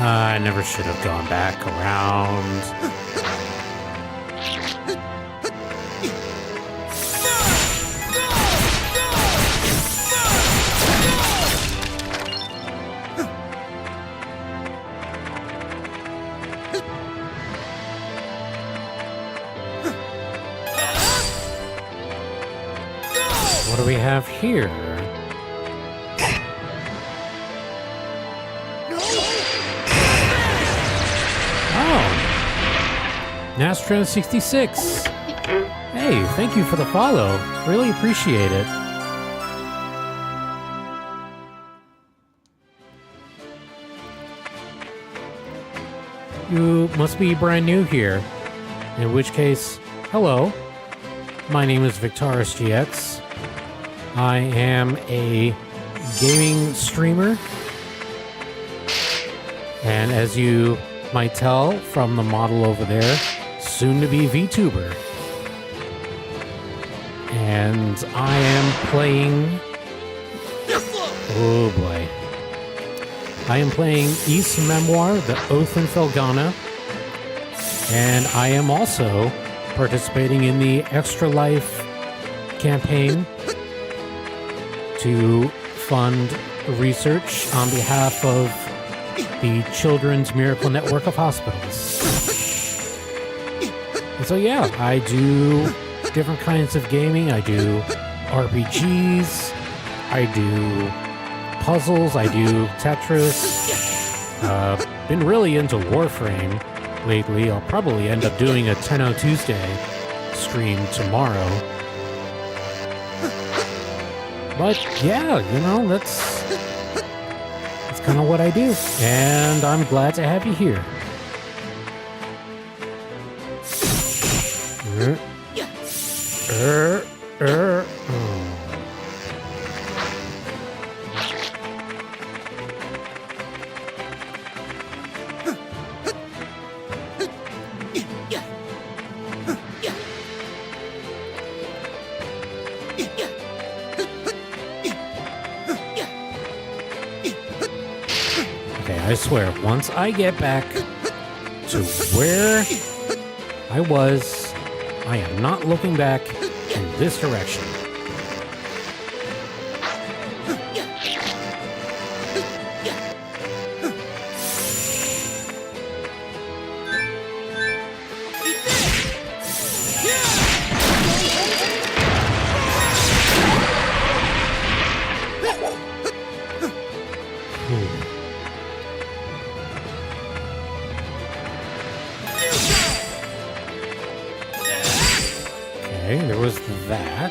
I never should have gone back around. What do we have here? Nastro66. Hey, thank you for the follow. Really appreciate it. You must be brand new here. In which case, hello. My name is Victaris GX. I am a gaming streamer. And as you might tell from the model over there, soon to be VTuber. And I am playing... Oh boy. I am playing Ys Memoire, the Oath in Felghana. And I am also participating in the Extra Life campaign to fund research on behalf of the Children's Miracle Network of Hospitals. And so yeah, I do different kinds of gaming. I do RPGs, I do puzzles, I do Tetris. Been really into Warframe lately. I'll probably end up doing a 10-0 Tuesday stream tomorrow. But yeah, you know, that's kind of what I do, and I'm glad to have you here. I swear, once I get back to where I was, I am not looking back in this direction. Okay, there was that.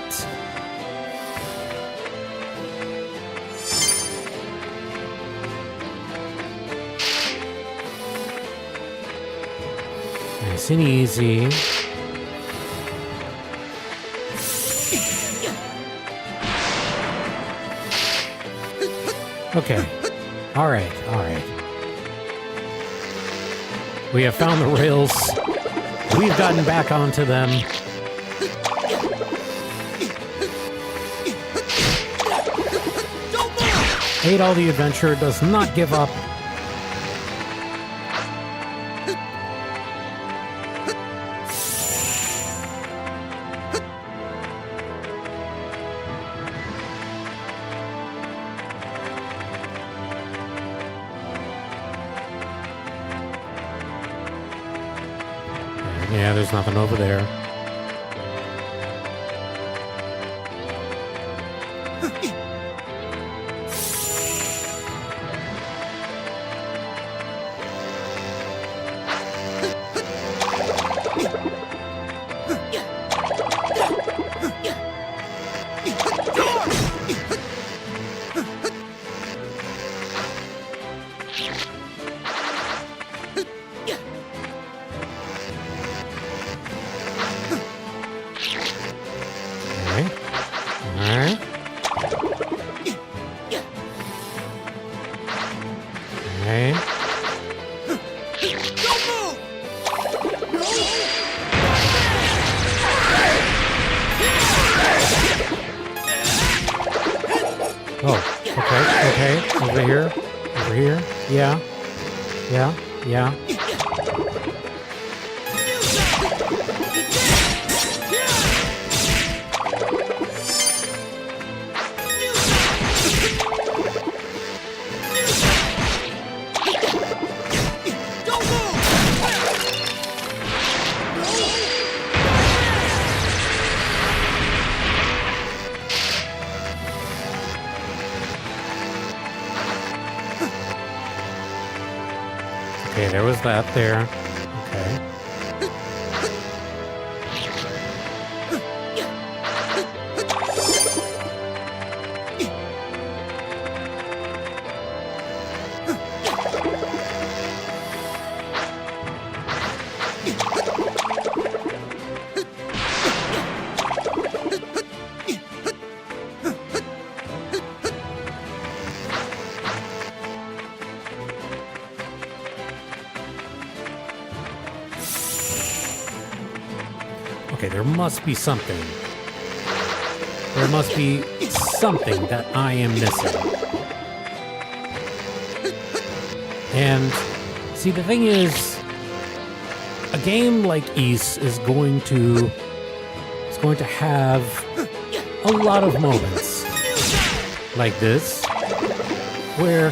Nice and easy. Okay. All right. We have found the rails. We've gotten back onto them. Ate all the adventure, does not give up. Yeah, there's nothing over there. Alright. Alright. Don't move! Oh, okay. Over here. Over here. Yeah. Yeah. Yeah. Don't move! Okay, there was that there. Okay. Okay, there must be something. There must be something that I am missing. And see, the thing is, a game like Ys is going to have a lot of moments like this where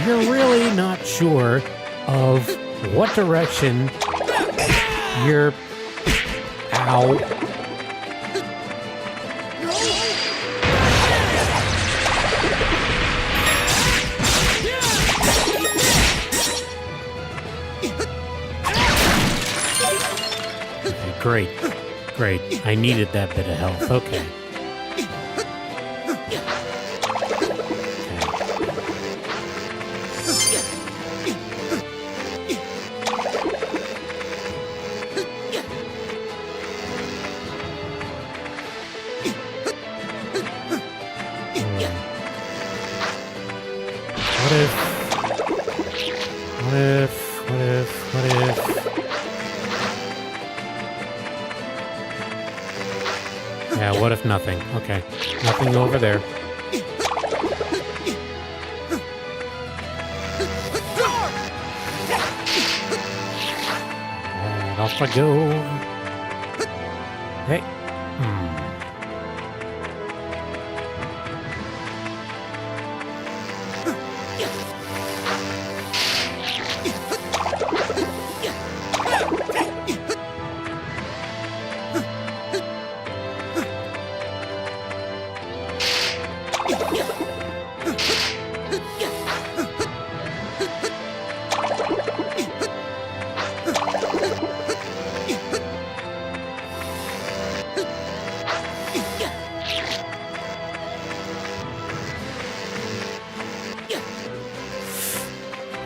you're really not sure of what direction you're. Ow. Okay, great. Great. I needed that bit of health. Okay. What if? Yeah, what if nothing? Okay, nothing over there. And off I go. Hey.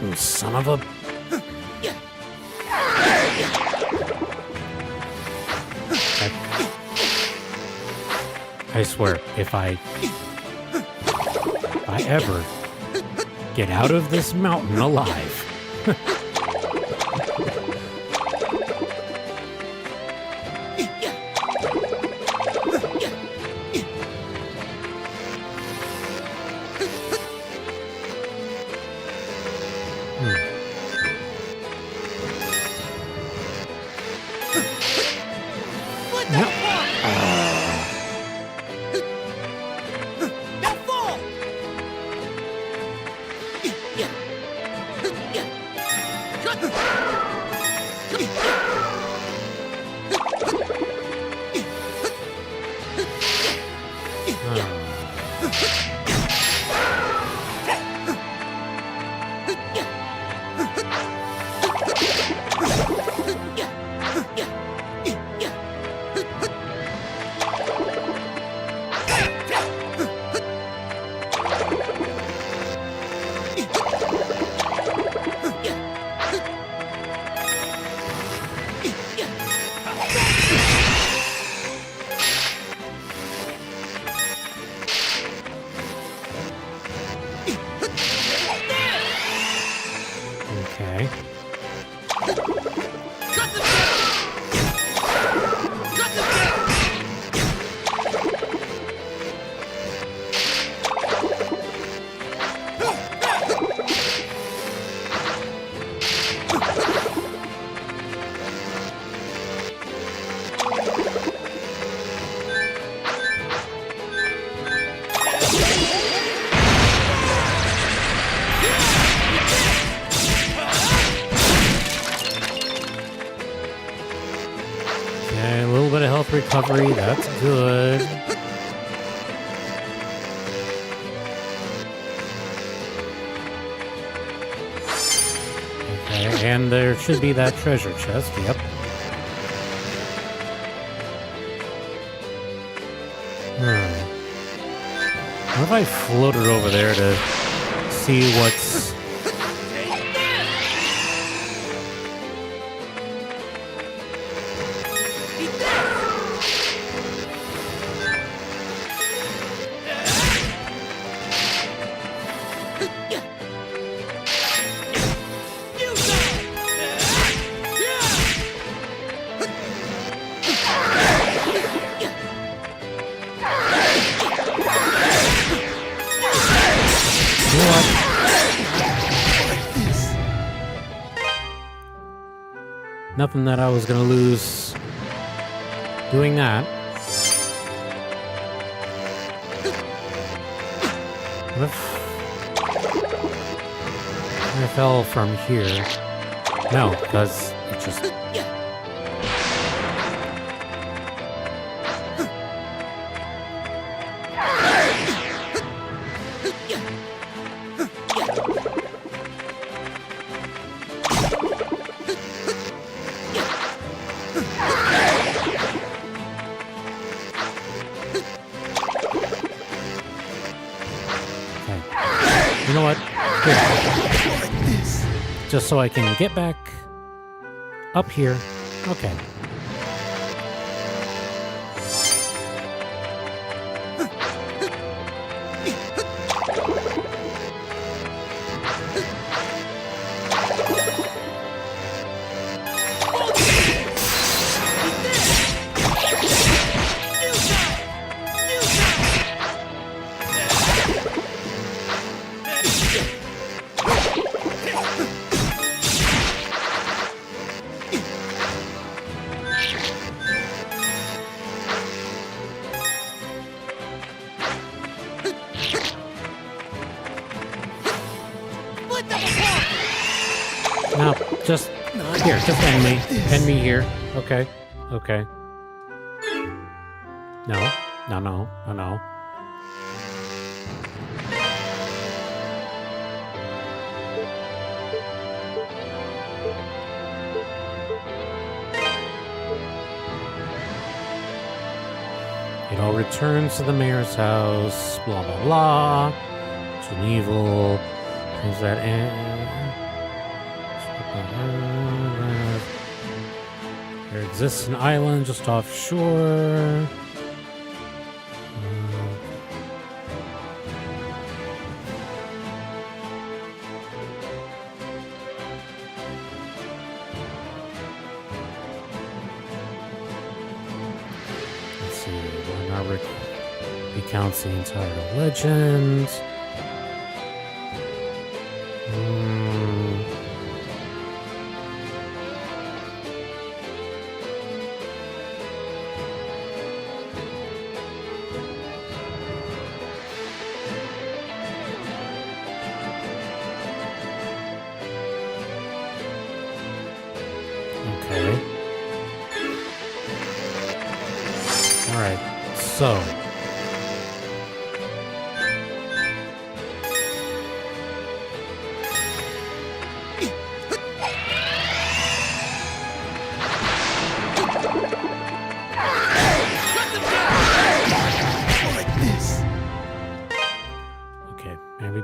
You son of a... I swear, if I ever get out of this mountain alive... Okay. Okay, a little bit of health recovery. That's good. Okay, and there should be that treasure chest. Yep. What if I floated over there to see what's... You know what? Nothing that I was gonna lose doing that. What if I fell from here? No, because it just... You know what? Here. Just so I can get back up here. Okay. No, just here. Just end me. End me here. Okay. Okay. No. No, no. No, no. It all returns to the mayor's house. Blah, blah, blah. It's an evil. Is that... There exists an island just offshore. Let's see. Why not recounts the entire legend? Okay. Alright, so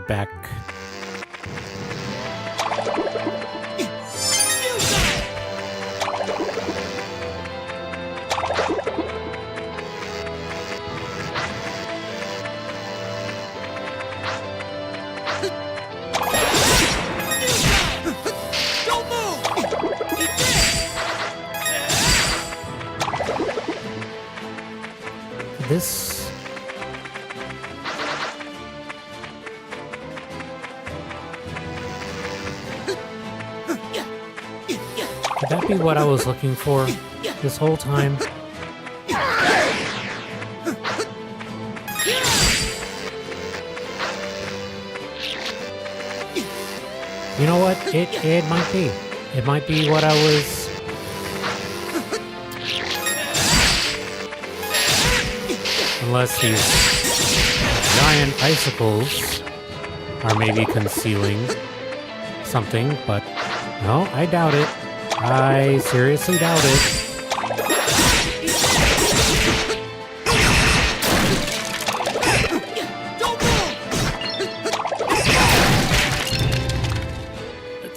back. Don't move! Eat This... Could that be what I was looking for this whole time? You know what? It might be. It might be what I was... Unless these giant icicles are maybe concealing something, but no, I doubt it. I seriously doubt it.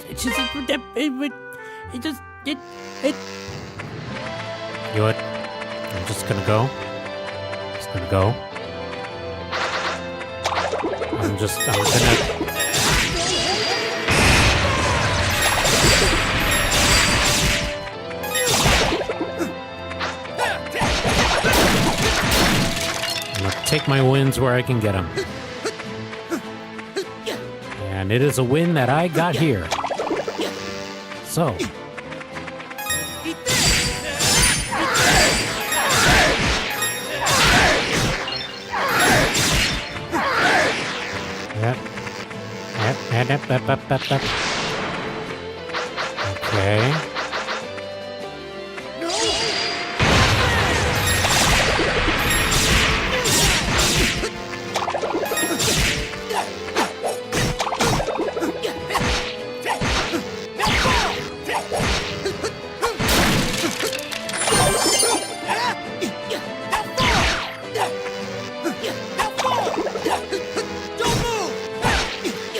It's just it. You know what? I'm just gonna go. Just gonna go. I'm gonna... Take my wins where I can get them. And it is a win that I got here. So. Yep. Okay.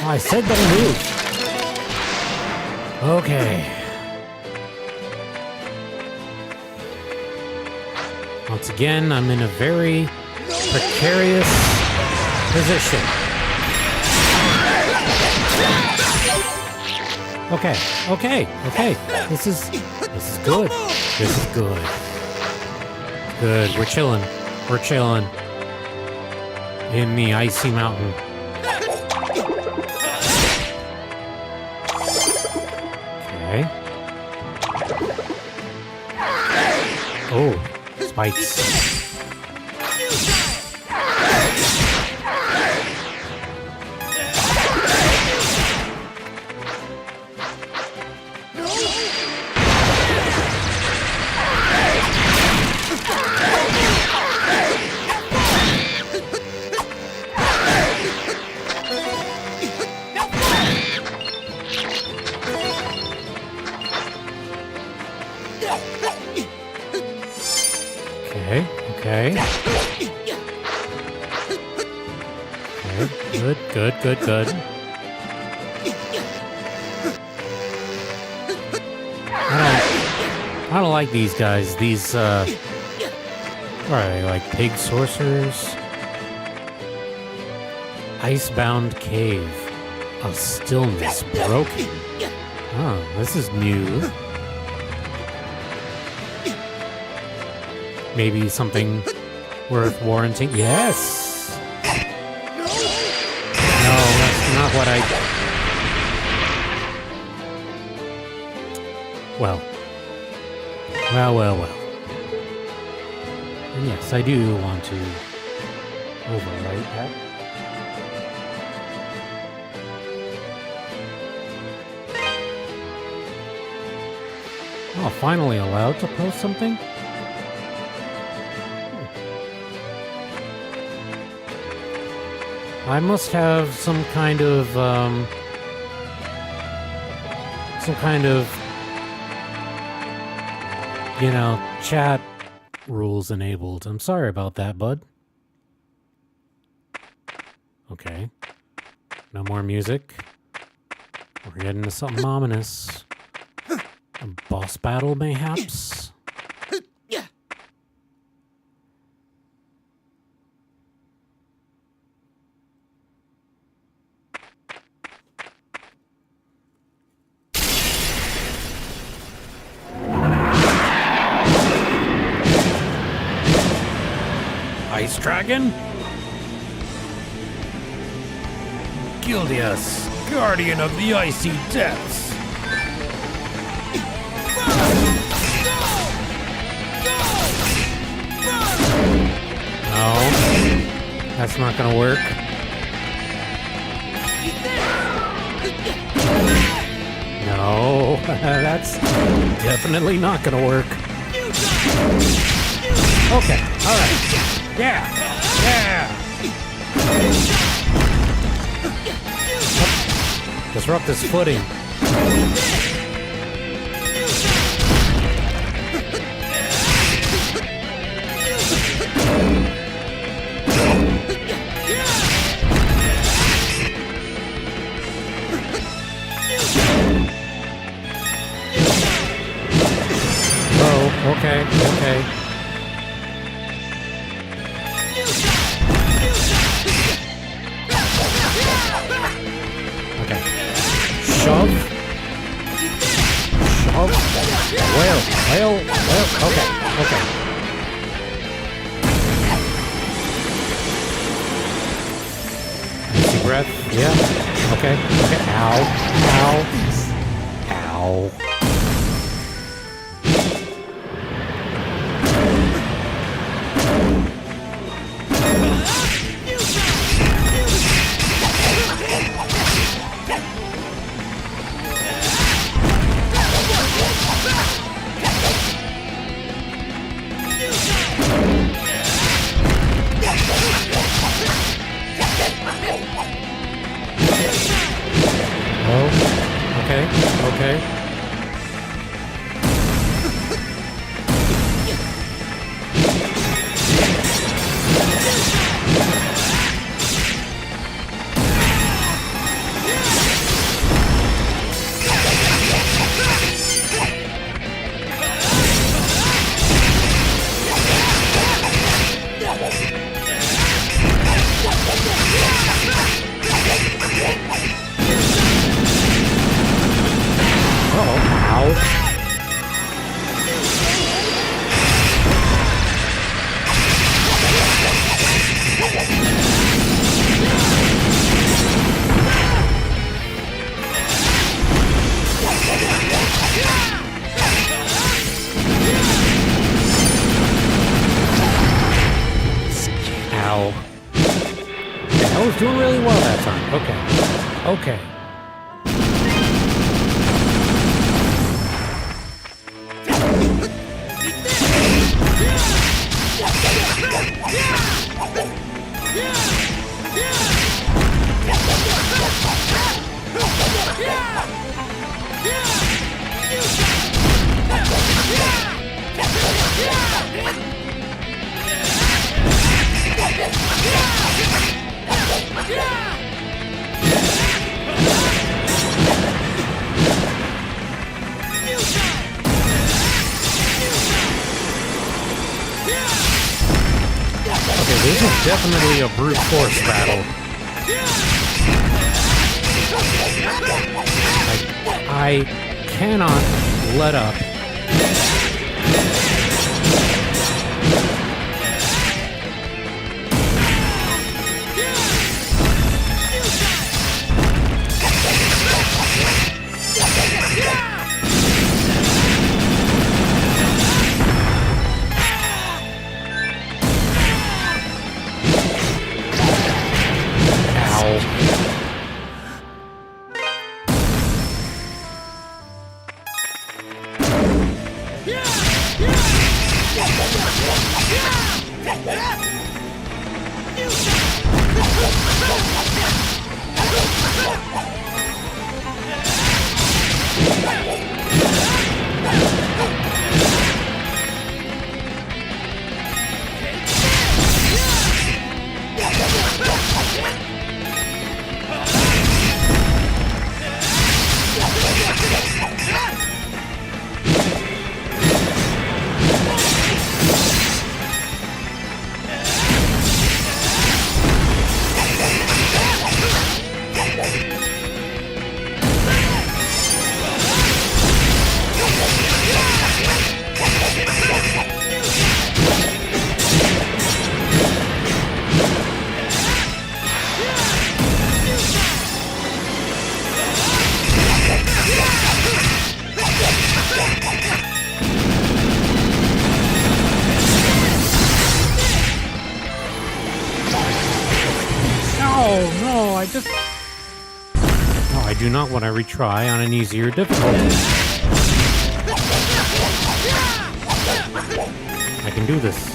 I said don't move. Okay. Once again, I'm in a very precarious position. Okay. This is good. This is good. Good. We're chilling. In the icy mountain. Okay. Oh, spikes. Okay. Good. I don't like these guys. These, what are they, like pig sorcerers? Icebound cave. A stillness broken. Oh, this is new. Maybe something worth warranting. Yes! No, that's not what I... Well. And yes, I do want to overwrite that. Oh, finally allowed to post something? I must have some kind of, you know, chat rules enabled. I'm sorry about that, bud. Okay. no more music. We're getting into something ominous. A boss battle, mayhaps? Ice Dragon? Gildias, Guardian of the Icy Depths. No, that's not gonna work. No, that's definitely not gonna work. Okay, alright. Yeah! Yeah! Disrupt his footing. Oh, okay, okay. Okay. Shove. Shove. Whale. Okay, okay. Easy breath. Yeah. Okay. Okay. Ow. Ow. Ow. Oh, okay, okay. Ow. Ow. Yeah, I was doing really well that time. Okay. Okay. Okay, this is definitely a brute force battle. I cannot let up. No, I just... No, I do not want to retry on an easier difficulty. I can do this.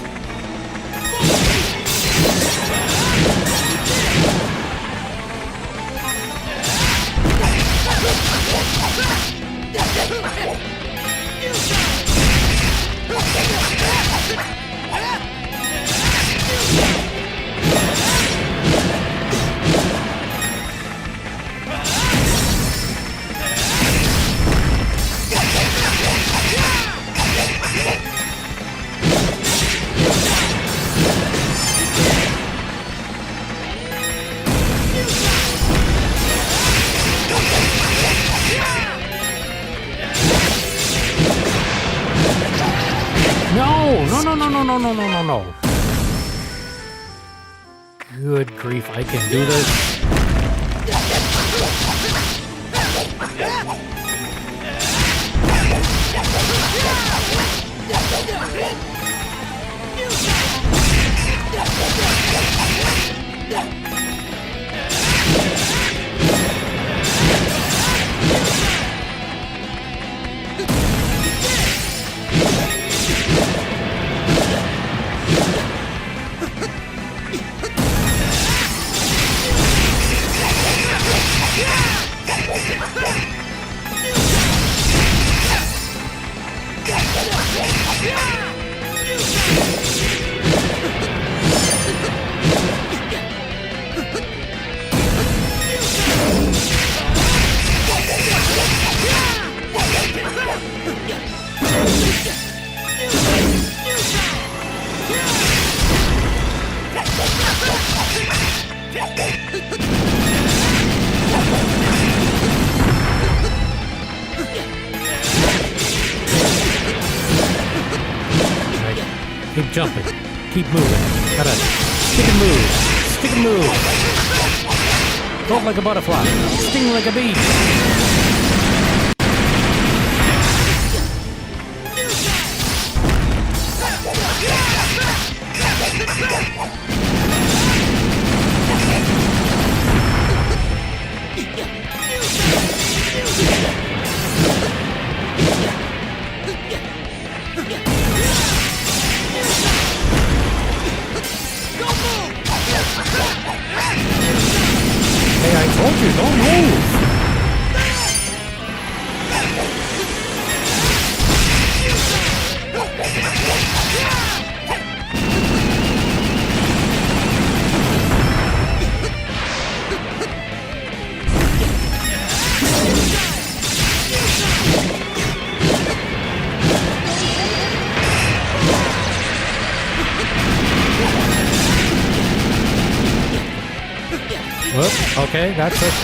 No. Good grief, I can do this. Keep jumping. Keep moving. Gotta stick and move. Stick and move. Float like a butterfly. Sting like a bee. Hey, I told you, don't move! Whoop, okay, that's it.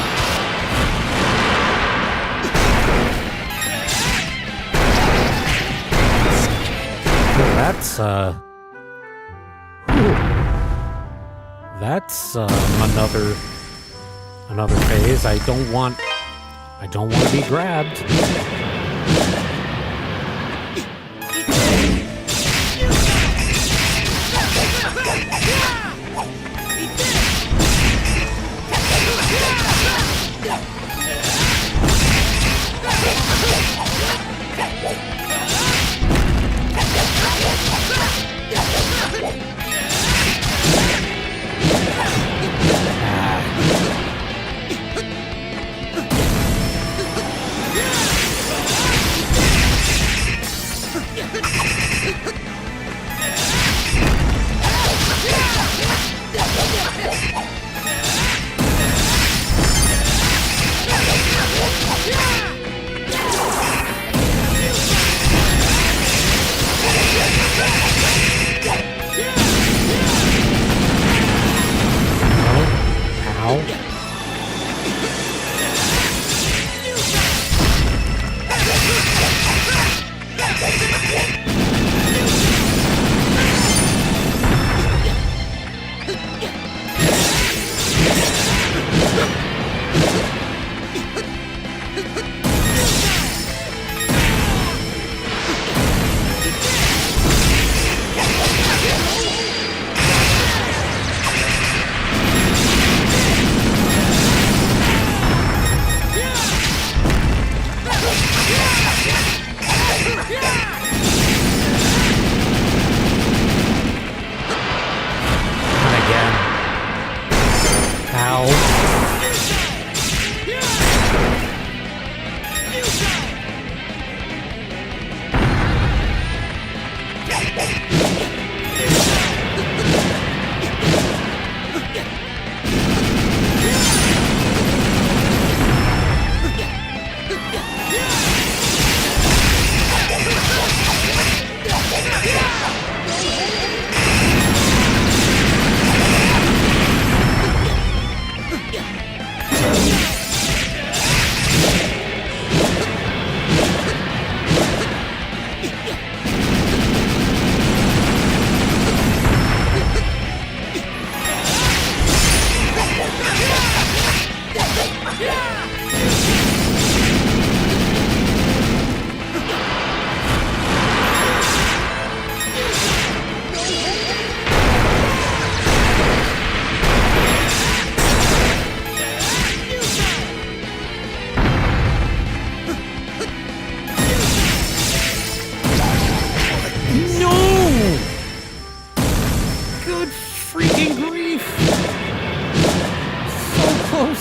That's another phase. I don't want to be grabbed.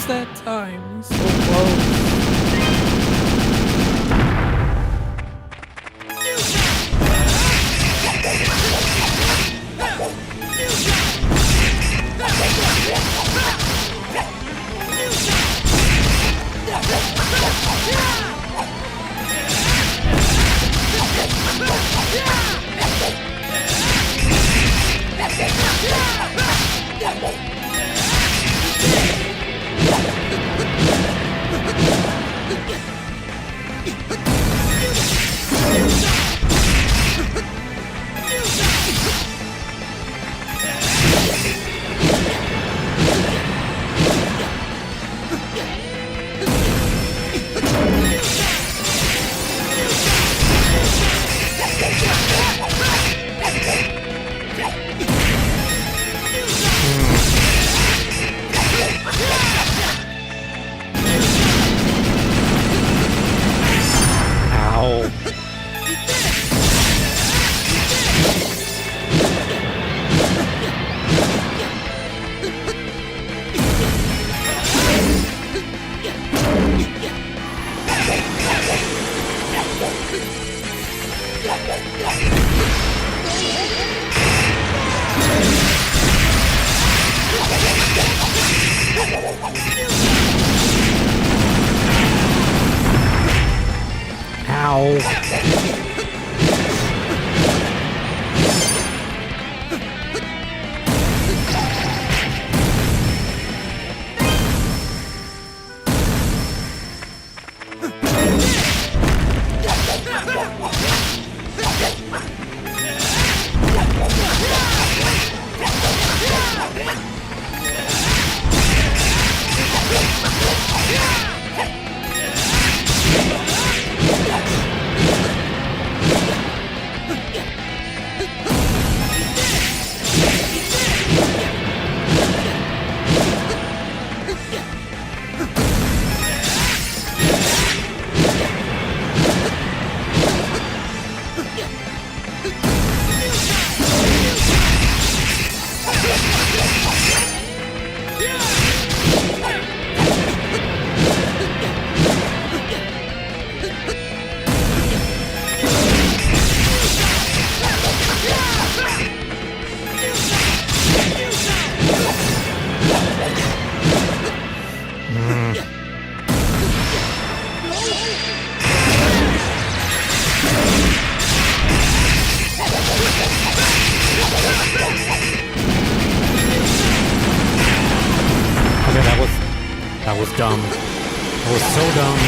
It's that time. So close. Ow. Ow. Okay, that was dumb. That was so dumb.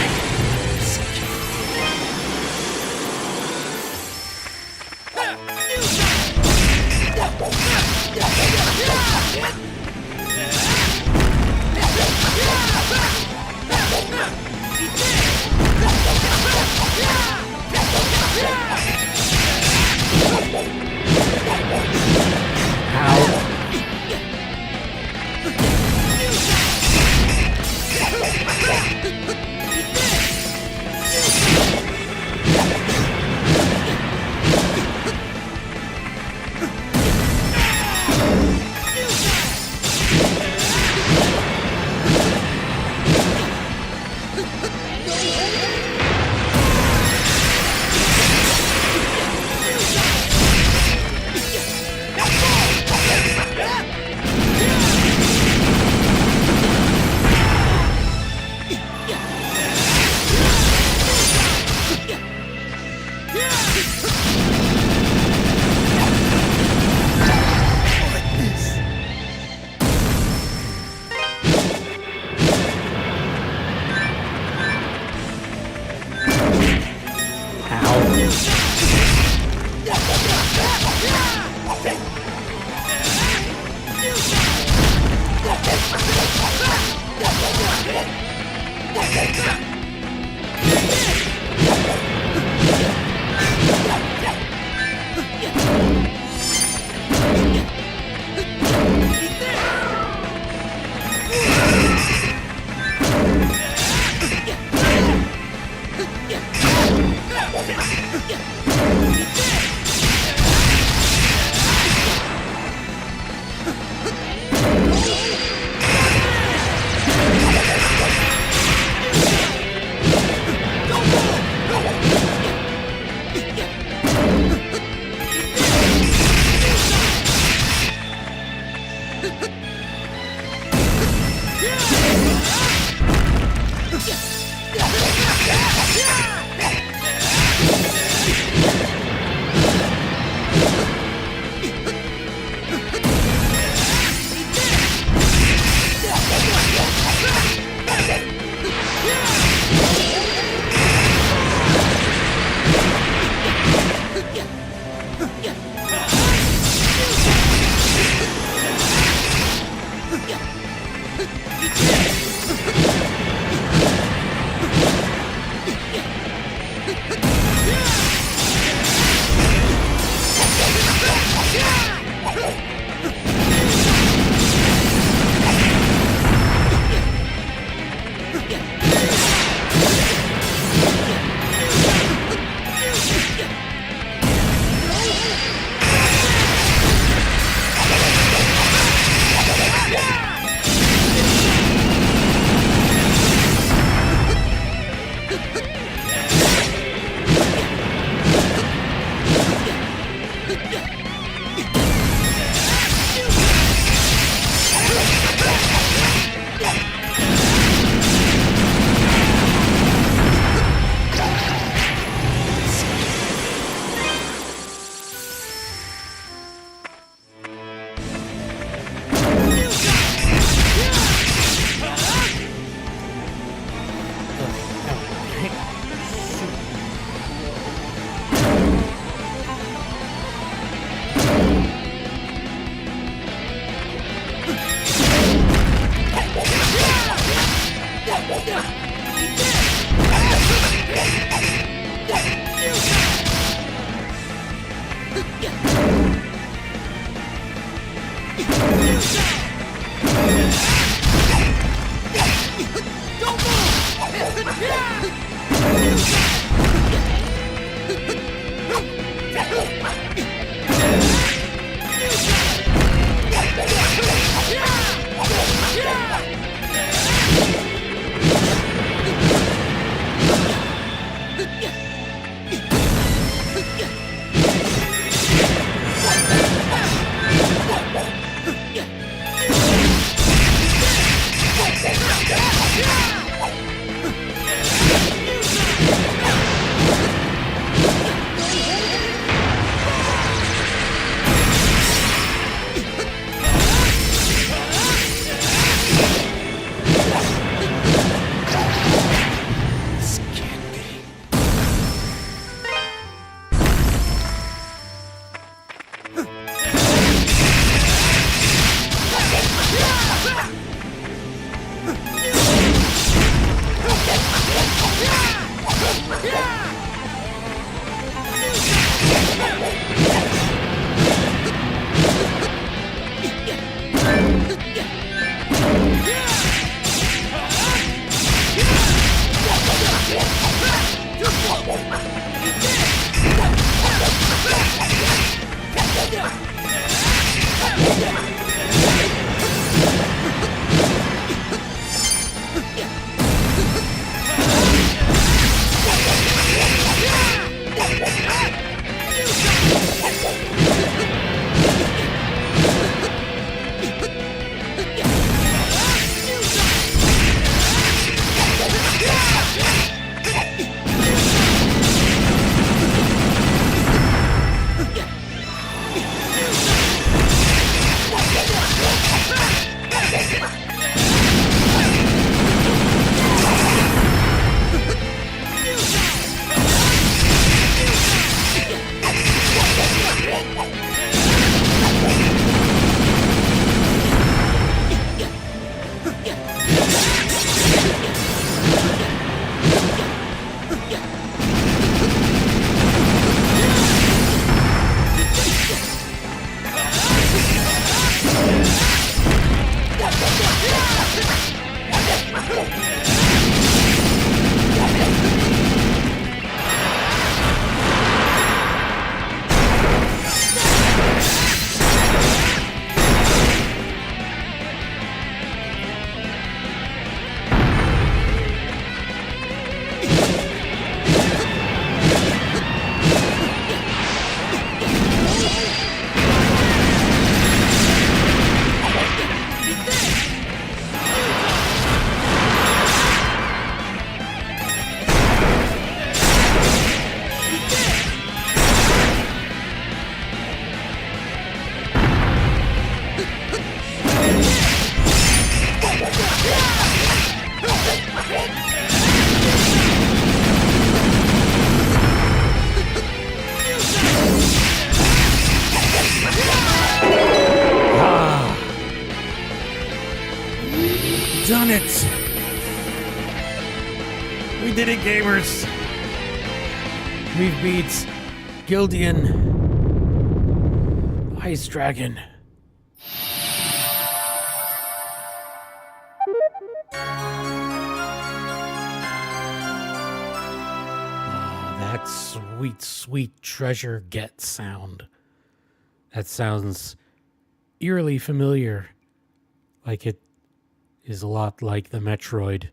Ow. Done it! We did it, gamers! We've beat Gildian Ice Dragon. That sweet, sweet treasure get sound. That sounds eerily familiar. Like it is a lot like the Metroid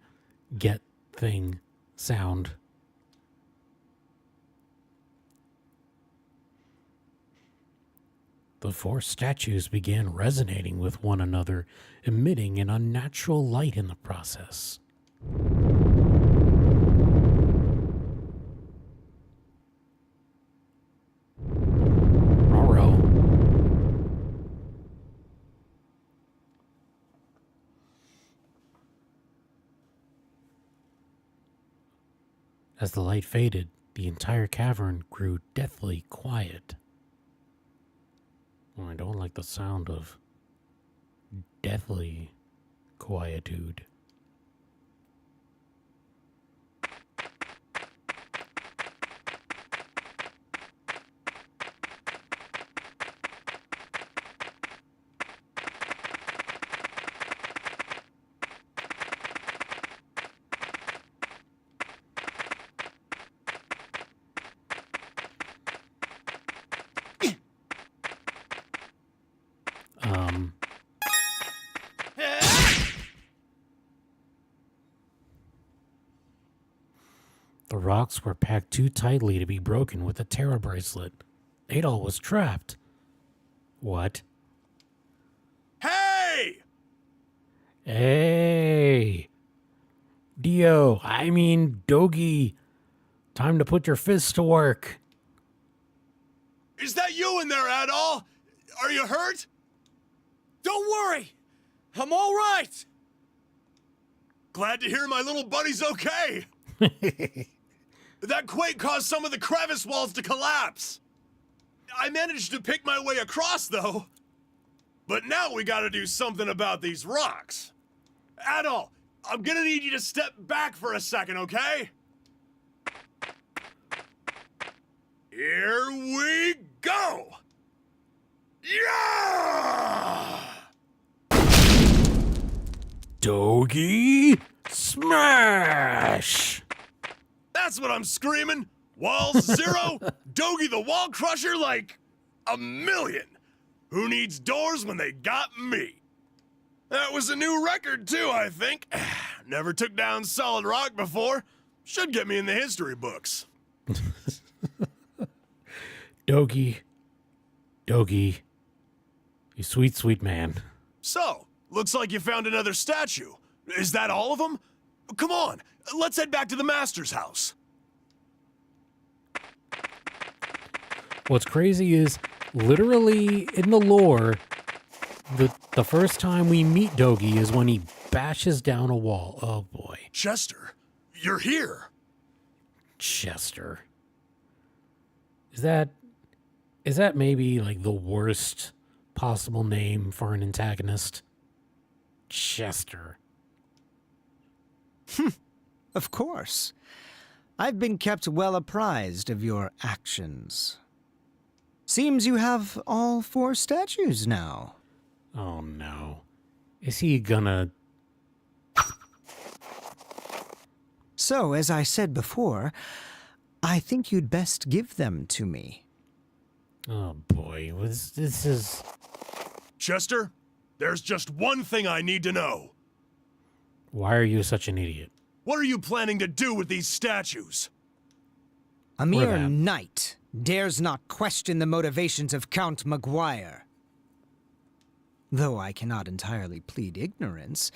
get thing sound. The four statues began resonating with one another, emitting an unnatural light in the process. Roro. As the light faded, the entire cavern grew deathly quiet. I don't like the sound of deathly quietude. The rocks were packed too tightly to be broken with a Terra bracelet. Adol was trapped. What? Hey! Hey! Dogi. Time to put your fists to work. Is that you in there, Adol? Are you hurt? Don't worry! I'm all right! Glad to hear my little buddy's okay. That quake caused some of the crevice walls to collapse. I managed to pick my way across, though. But now we gotta do something about these rocks. Adol, I'm gonna need you to step back for a second, okay? Here we go! Yeah! Dogi smash! That's what I'm screaming. Walls 0, Dogi the Wall Crusher like a million. Who needs doors when they got me? That was a new record too, I think. Never took down solid rock before. Should get me in the history books. Dogi, you sweet, sweet man. So, looks like you found another statue. Is that all of them? Come on, let's head back to the Master's house. What's crazy is, literally in the lore, the first time we meet Dogi is when he bashes down a wall. Oh boy. Chester, you're here. Chester. Is that maybe like the worst possible name for an antagonist? Chester. Of course. I've been kept well apprised of your actions. Seems you have all 4 statues now. Oh no. Is he gonna... So, as I said before, I think you'd best give them to me. Oh boy, this is... Chester, there's just one thing I need to know. Why are you such an idiot? What are you planning to do with these statues? A mere that? knight dares not question the motivations of Count Maguire. Though I cannot entirely plead ignorance,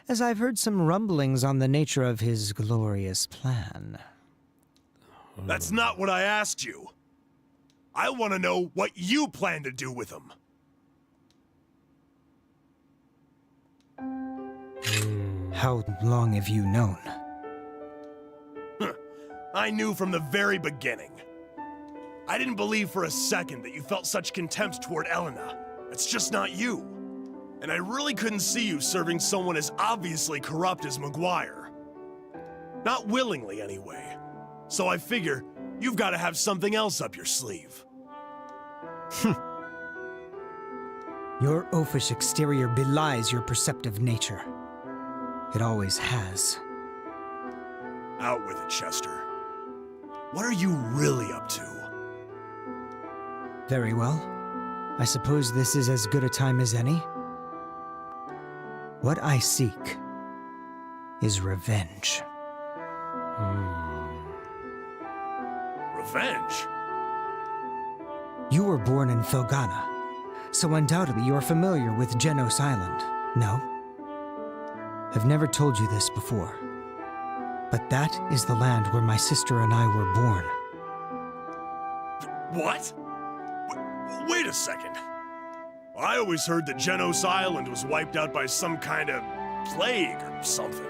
as I've heard some rumblings on the nature of his glorious plan. That's not what I asked you. I want to know what you plan to do with them. How long have you known? I knew from the very beginning. I didn't believe for a second that you felt such contempt toward Elena. It's just not you. And I really couldn't see you serving someone as obviously corrupt as Maguire. Not willingly, anyway. So I figure you've got to have something else up your sleeve. Your oafish exterior belies your perceptive nature. It always has. Out with it, Chester. What are you really up to? Very well. I suppose this is as good a time as any. What I seek is revenge. Revenge? You were born in Felghana, so undoubtedly you are familiar with Genos Island, no? I've never told you this before, but that is the land where my sister and I were born. What? Wait a second. I always heard that Genos Island was wiped out by some kind of plague or something.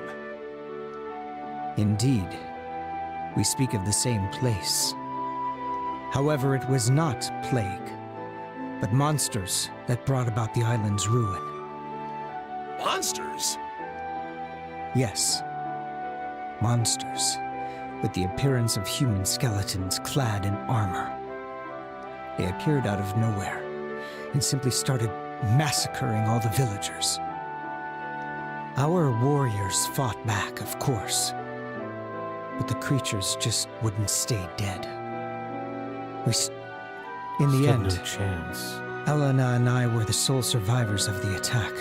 Indeed, we speak of the same place. However, it was not plague, but monsters that brought about the island's ruin. Monsters? Yes, monsters, with the appearance of human skeletons clad in armor. They appeared out of nowhere and simply started massacring all the villagers. Our warriors fought back, of course, but the creatures just wouldn't stay dead. In the end, no chance. Elena and I were the sole survivors of the attack.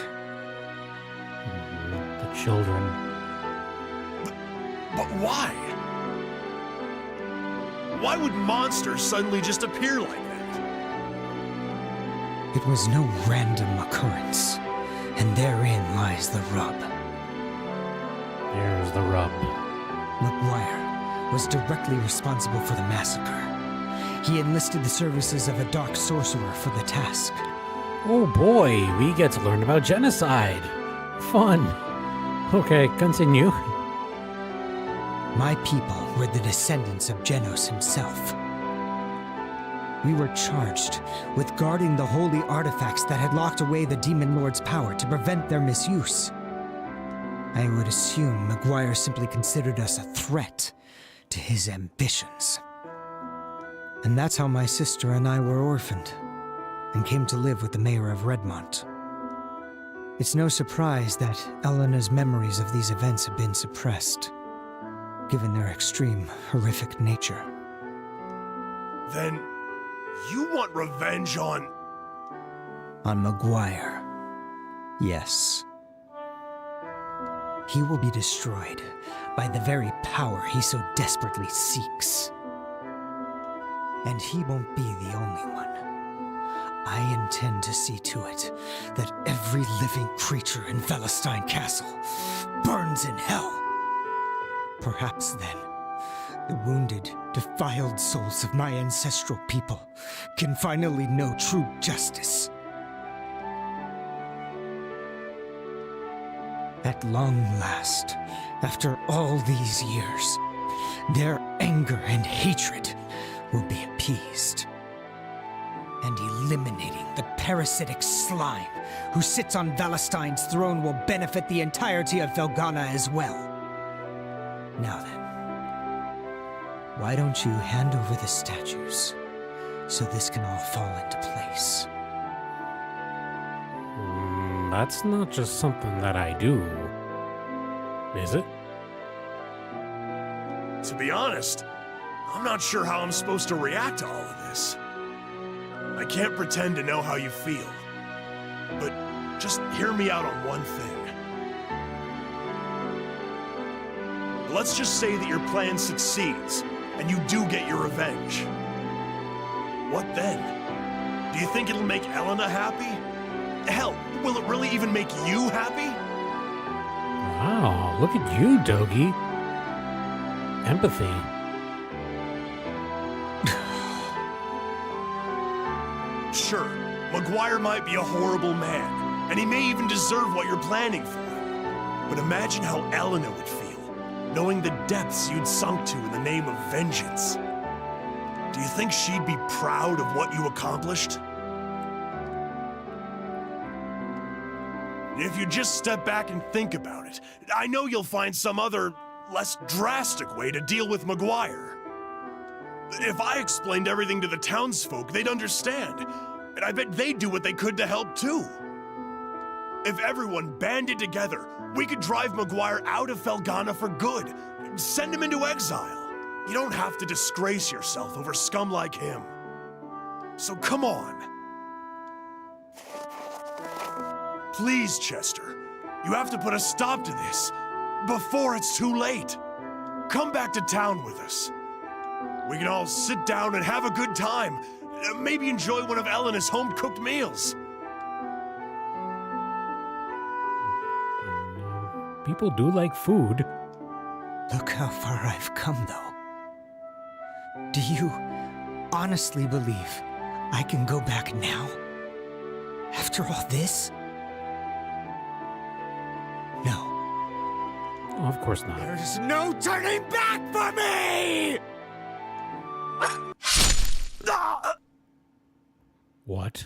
The children. But why? Why would monsters suddenly just appear like that? It was no random occurrence, and therein lies the rub. There's the rub. Maguire was directly responsible for the massacre. He enlisted the services of a dark sorcerer for the task. Oh boy, we get to learn about genocide. Fun. Okay, continue. My people were the descendants of Genos himself. We were charged with guarding the holy artifacts that had locked away the Demon Lord's power to prevent their misuse. I would assume Maguire simply considered us a threat to his ambitions. And that's how my sister and I were orphaned, and came to live with the mayor of Redmont. It's no surprise that Elena's memories of these events have been suppressed, given their extreme, horrific nature. Then you want revenge on... On Maguire. Yes. He will be destroyed by the very power he so desperately seeks. And he won't be the only one. I intend to see to it that every living creature in Felstein Castle burns in hell. Perhaps then, the wounded, defiled souls of my ancestral people can finally know true justice. At long last, after all these years, their anger and hatred will be appeased. And eliminating the parasitic slime who sits on Valestein's throne will benefit the entirety of Felghana as well. Now then, why don't you hand over the statues so this can all fall into place? That's not just something that I do. Is it? To be honest, I'm not sure how I'm supposed to react to all of this. I can't pretend to know how you feel. But just hear me out on one thing. Let's just say that your plan succeeds, and you do get your revenge. What then? Do you think it'll make Elena happy? Hell, will it really even make you happy? Wow, look at you, Dogi. Empathy. Sure, Maguire might be a horrible man, and he may even deserve what you're planning for him. But imagine how Elena would feel, knowing the depths you'd sunk to in the name of vengeance. Do you think she'd be proud of what you accomplished? If you just step back and think about it, I know you'll find some other, less drastic way to deal with Maguire. If I explained everything to the townsfolk, they'd understand. And I bet they'd do what they could to help too. If everyone banded together, we could drive Maguire out of Felghana for good. Send him into exile. You don't have to disgrace yourself over scum like him. So come on. Please, Chester. You have to put a stop to this before it's too late. Come back to town with us. We can all sit down and have a good time. Maybe enjoy one of Elena's home-cooked meals. People do like food. Look how far I've come, though. Do you honestly believe I can go back now? After all this? No. Oh, of course not. There's no turning back for me! What?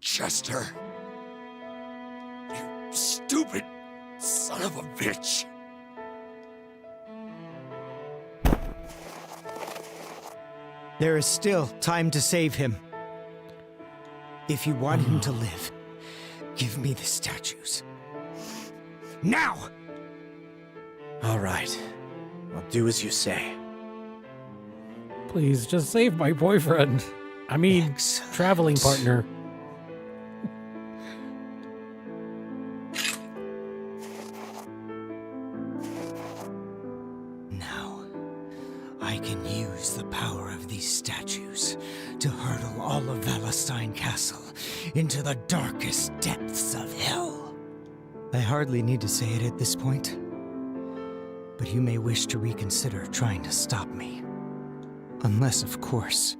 Chester. You stupid son of a bitch. There is still time to save him. If you want him to live, give me the statues. Now! All right. I'll do as you say. Please, just save my boyfriend. I mean, Excellent. traveling partner. Now, I can use the power of these statues to hurtle all of Valestein Castle into the darkest depths of hell. I hardly need to say it at this point, but you may wish to reconsider trying to stop me. Unless, of course,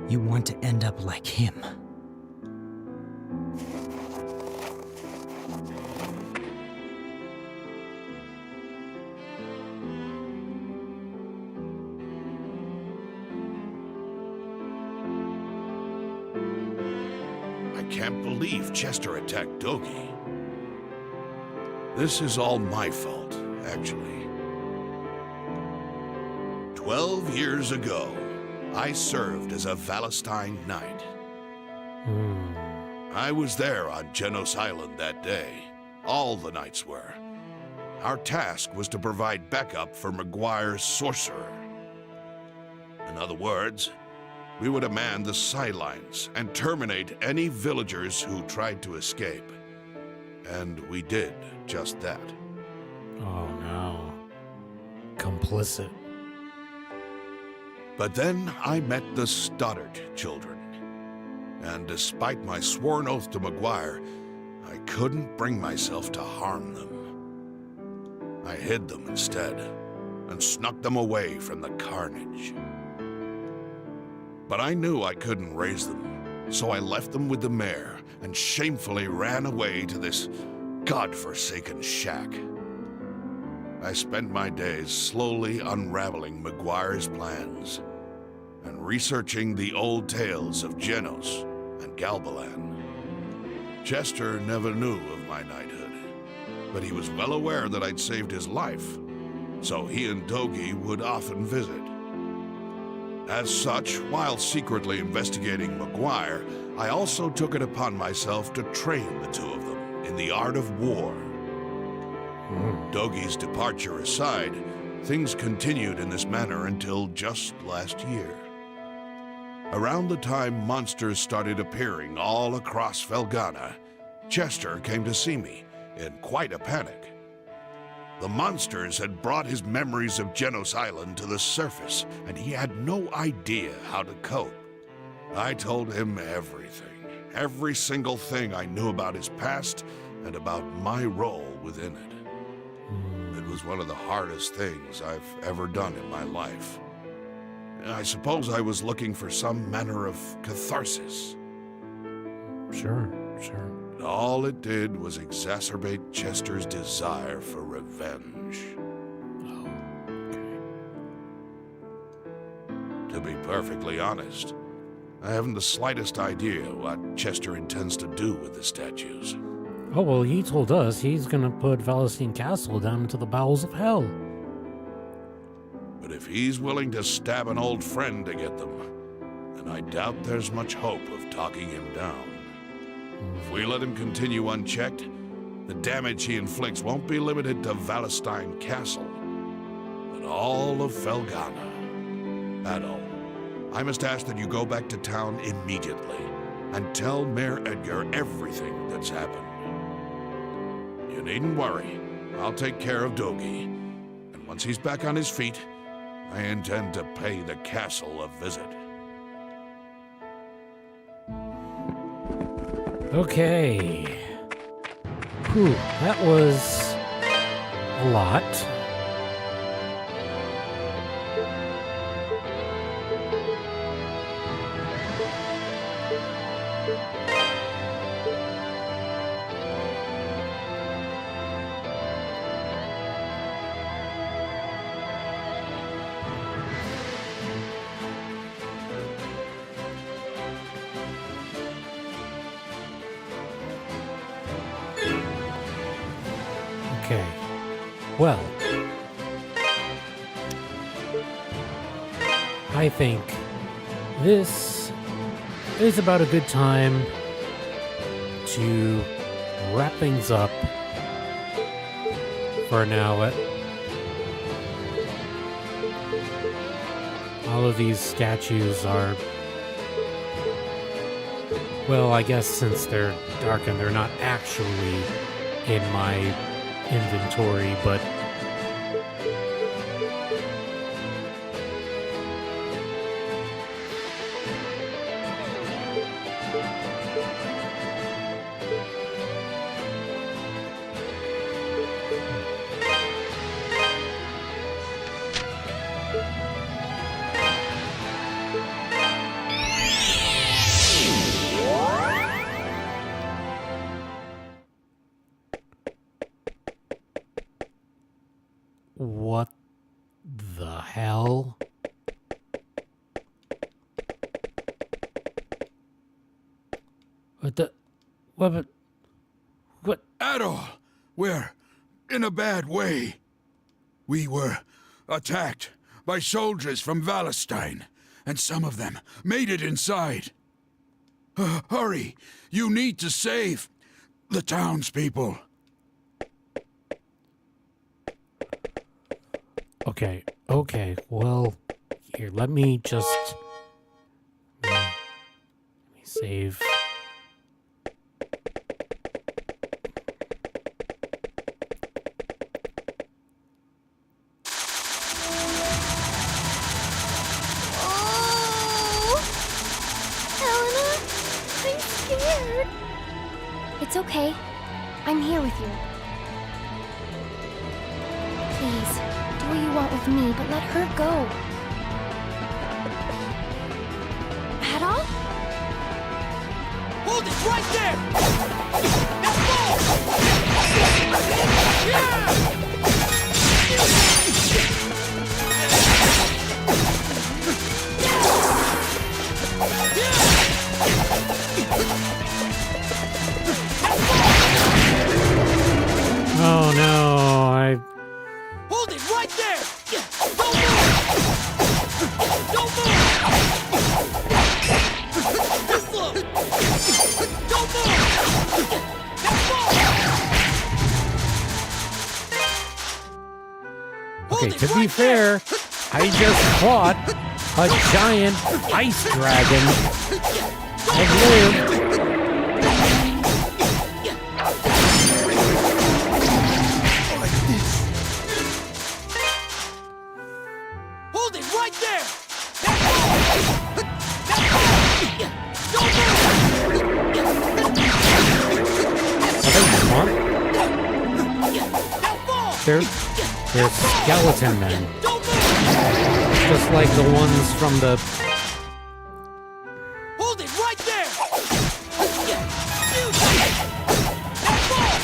you want to end up like him. I can't believe Chester attacked Dogi. This is all my fault, actually. 12 years ago, I served as a Valestein Knight. I was there on Genos Island that day. All the knights were. Our task was to provide backup for Maguire's sorcerer. In other words, we would man the sidelines and terminate any villagers who tried to escape. And we did just that. Oh no. Complicit. But then I met the Stoddard children. And despite my sworn oath to Maguire, I couldn't bring myself to harm them. I hid them instead, and snuck them away from the carnage. But I knew I couldn't raise them, so I left them with the mayor and shamefully ran away to this godforsaken shack. I spent my days slowly unraveling Maguire's plans and researching the old tales of Genos and Galbalan. Chester never knew of my knighthood, but he was well aware that I'd saved his life, so he and Dogi would often visit. As such, while secretly investigating Maguire, I also took it upon myself to train the two of them in the art of war. Dogi's departure aside, things continued in this manner until just last year. Around the time monsters started appearing all across Felghana, Chester came to see me in quite a panic. The monsters had brought his memories of Genos Island to the surface, and he had no idea how to cope. I told him everything, every single thing I knew about his past and about my role within it. It was one of the hardest things I've ever done in my life. I suppose I was looking for some manner of catharsis. Sure. All it did was exacerbate Chester's desire for revenge. Oh, okay. To be perfectly honest, I haven't the slightest idea what Chester intends to do with the statues. Oh, well, he told us he's gonna put Valestein Castle down into the bowels of hell. But if he's willing to stab an old friend to get them, then I doubt there's much hope of talking him down. If we let him continue unchecked, the damage he inflicts won't be limited to Valestein Castle, but all of Felghana. Adol, I must ask that you go back to town immediately and tell Mayor Edgar everything that's happened. You needn't worry. I'll take care of Dogi. And once he's back on his feet, I intend to pay the castle a visit. Okay. Whew, that was a lot. Okay. Well, I think this is about a good time to wrap things up for now. All of these statues are, well, I guess since they're darkened, they're not actually in my inventory, but what the hell? What? Adol, we're in a bad way. We were attacked by soldiers from Valestein, and some of them made it inside. Hurry, you need to save the townspeople. Okay, well, here, let me save. Oh, Helena, I'm scared. It's okay. I'm here with you. Please, do what you want with me, but let her go. Adol? Hold it right there! Now fall! Oh no, Hold it right there! Don't move! Don't move! This look! Don't move! Now fall! okay, to be fair, I just fought a giant ice dragon. I've lived. Hold it right there! Now fall! Now fall! Don't move! Now fall! They're skeleton men. Just like the ones from the... Hold it right there! Now fall!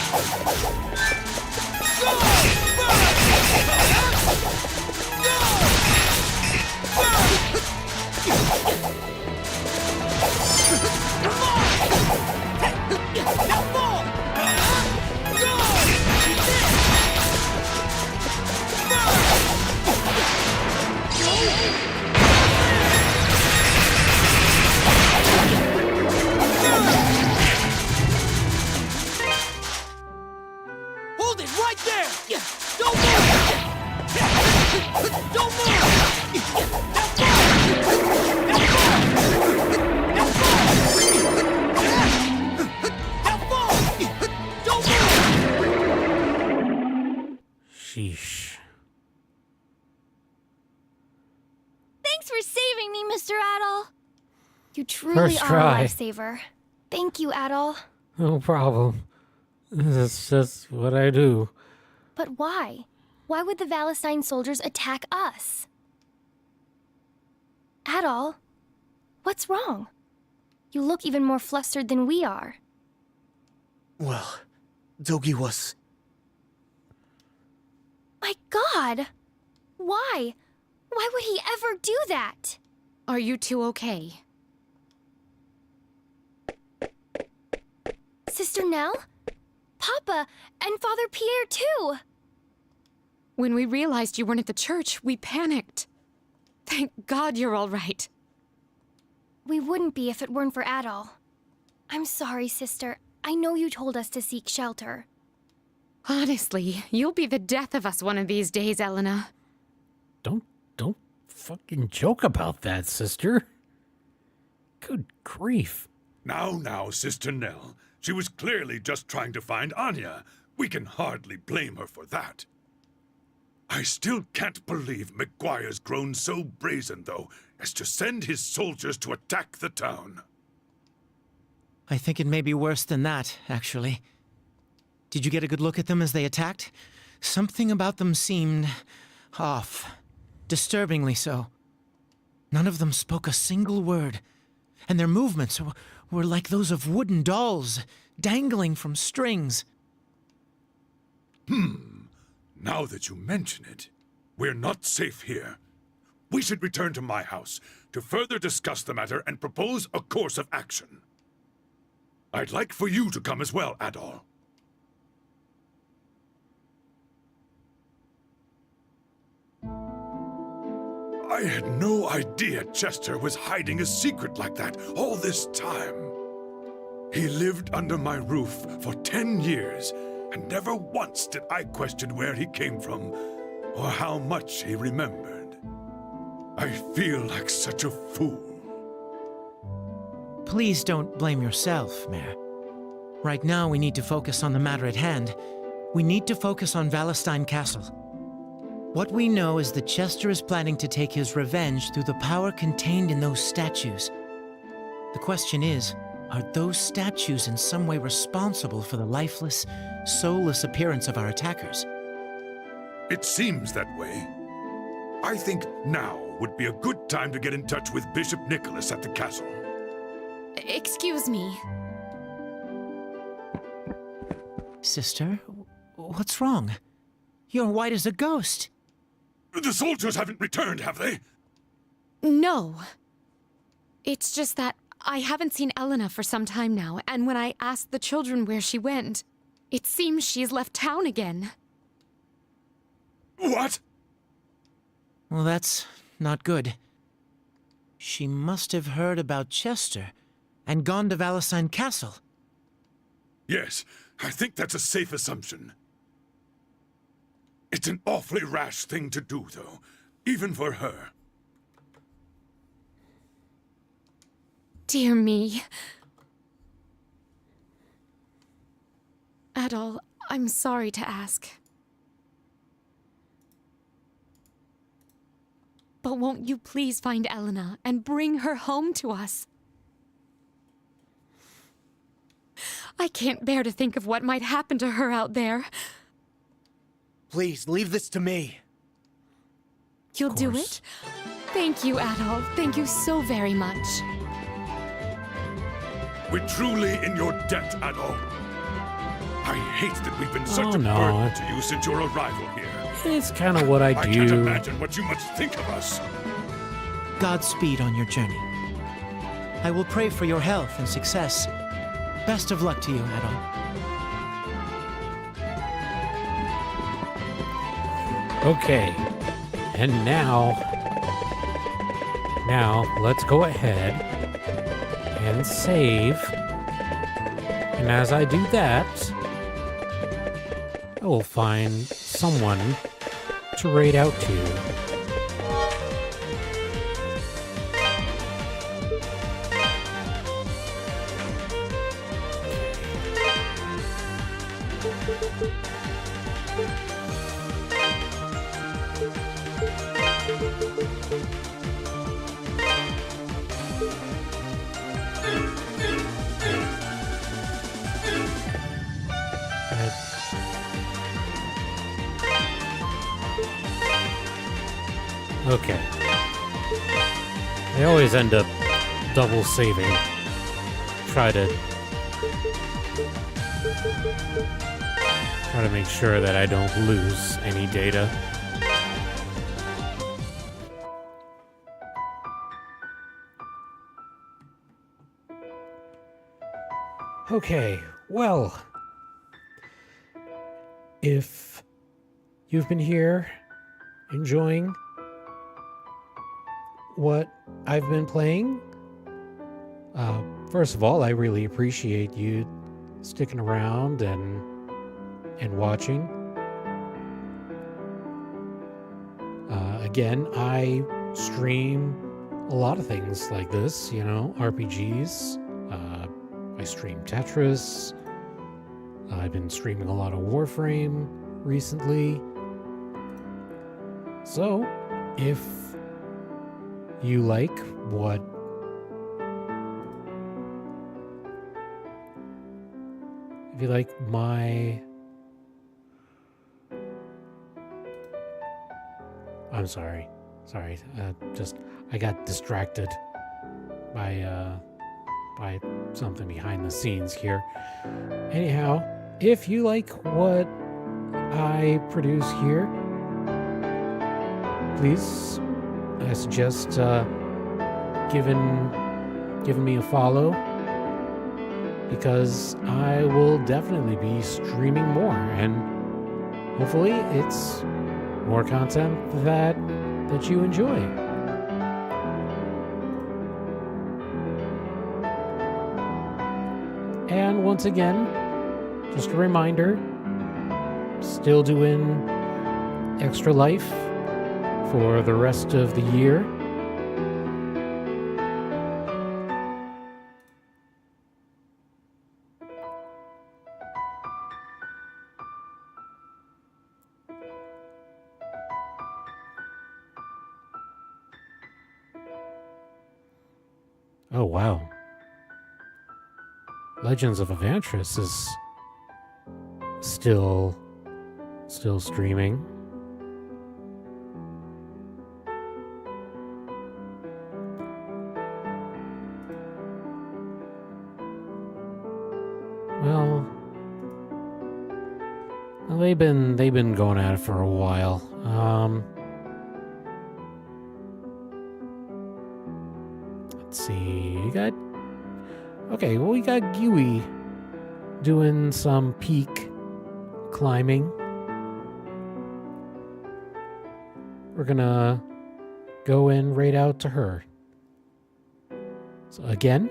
there! Don't move! Don't move! Now fall! Now fall! Now fall! Now fall! Don't move! Sheesh. Thanks for saving me, Mr. Adol. You truly First are try. a lifesaver. Thank you, Adol. No problem. That's just what I do. But why? Why would the Valestine soldiers attack us? Adol, what's wrong? You look even more flustered than we are. Well, Dogi was... My God! Why? Why would he ever do that? Are you two okay? Sister Nell? Papa and Father Pierre, too! When we realized you weren't at the church, we panicked. Thank God you're all right. We wouldn't be if it weren't for Adol. I'm sorry, sister. I know you told us to seek shelter. Honestly, you'll be the death of us one of these days, Elena. Don't fucking joke about that, sister. Good grief. Now, Sister Nell. She was clearly just trying to find Anya. We can hardly blame her for that. I still can't believe McGuire's grown so brazen, though, as to send his soldiers to attack the town. I think it may be worse than that, actually. Did you get a good look at them as they attacked? Something about them seemed off. Disturbingly so. None of them spoke a single word, and their movements were like those of wooden dolls, dangling from strings. Now that you mention it, we're not safe here. We should return to my house to further discuss the matter and propose a course of action. I'd like for you to come as well, Adol. I had no idea Chester was hiding a secret like that all this time. He lived under my roof for 10 years, and never once did I question where he came from or how much he remembered. I feel like such a fool. Please don't blame yourself, Mayor. Right now, we need to focus on the matter at hand. We need to focus on Valestine Castle. What we know is that Chester is planning to take his revenge through the power contained in those statues. The question is, are those statues in some way responsible for the lifeless, soulless appearance of our attackers? It seems that way. I think now would be a good time to get in touch with Bishop Nicholas at the castle. Excuse me. Sister, what's wrong? You're white as a ghost. The soldiers haven't returned, have they? No. It's just that I haven't seen Elena for some time now, and when I asked the children where she went, it seems she's left town again. What? Well, that's not good. She must have heard about Chester and gone to Valestine Castle. Yes, I think that's a safe assumption. It's an awfully rash thing to do, though, even for her. Dear me. Adol, I'm sorry to ask. But won't you please find Elena and bring her home to us? I can't bear to think of what might happen to her out there. Please, leave this to me. You'll do it? Thank you, Adol. Thank you so very much. We're truly in your debt, Adol. I hate that we've been such a no. burden to you since your arrival here. It's kind of what I I do. can't imagine what you must think of us. Godspeed on your journey. I will pray for your health and success. Best of luck to you, Adol. Okay, and now let's go ahead and save. And as I do that, I will find someone to raid out to. Okay. I always end up double saving. Try to make sure that I don't lose any data. Okay, well, if you've been here enjoying what I've been playing, first of all, I really appreciate you sticking around and watching. Again, I stream a lot of things like this, you know, RPGs. I stream Tetris. I've been streaming a lot of Warframe recently. So, if you like what my... I'm sorry. I got distracted by something behind the scenes here. Anyhow, if you like what I produce here, please, I suggest giving me a follow, because I will definitely be streaming more, and hopefully it's more content that you enjoy. And once again, just a reminder, still doing Extra Life for the rest of the year. Oh, wow. Legends of Evantris is still streaming. Well, they've been going at it for a while. Let's see. We got Gui doing some peak climbing. We're gonna go and raid out to her. So again,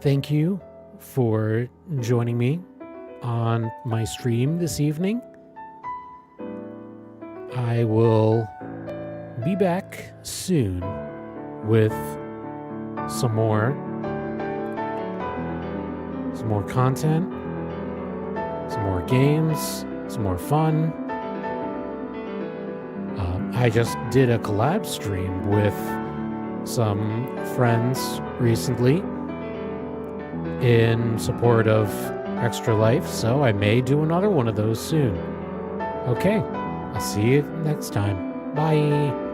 thank you for joining me on my stream this evening. I will be back soon with some more content, some more games, some more fun. I just did a collab stream with some friends recently in support of Extra Life, so I may do another one of those soon. Okay, I'll see you next time. Bye.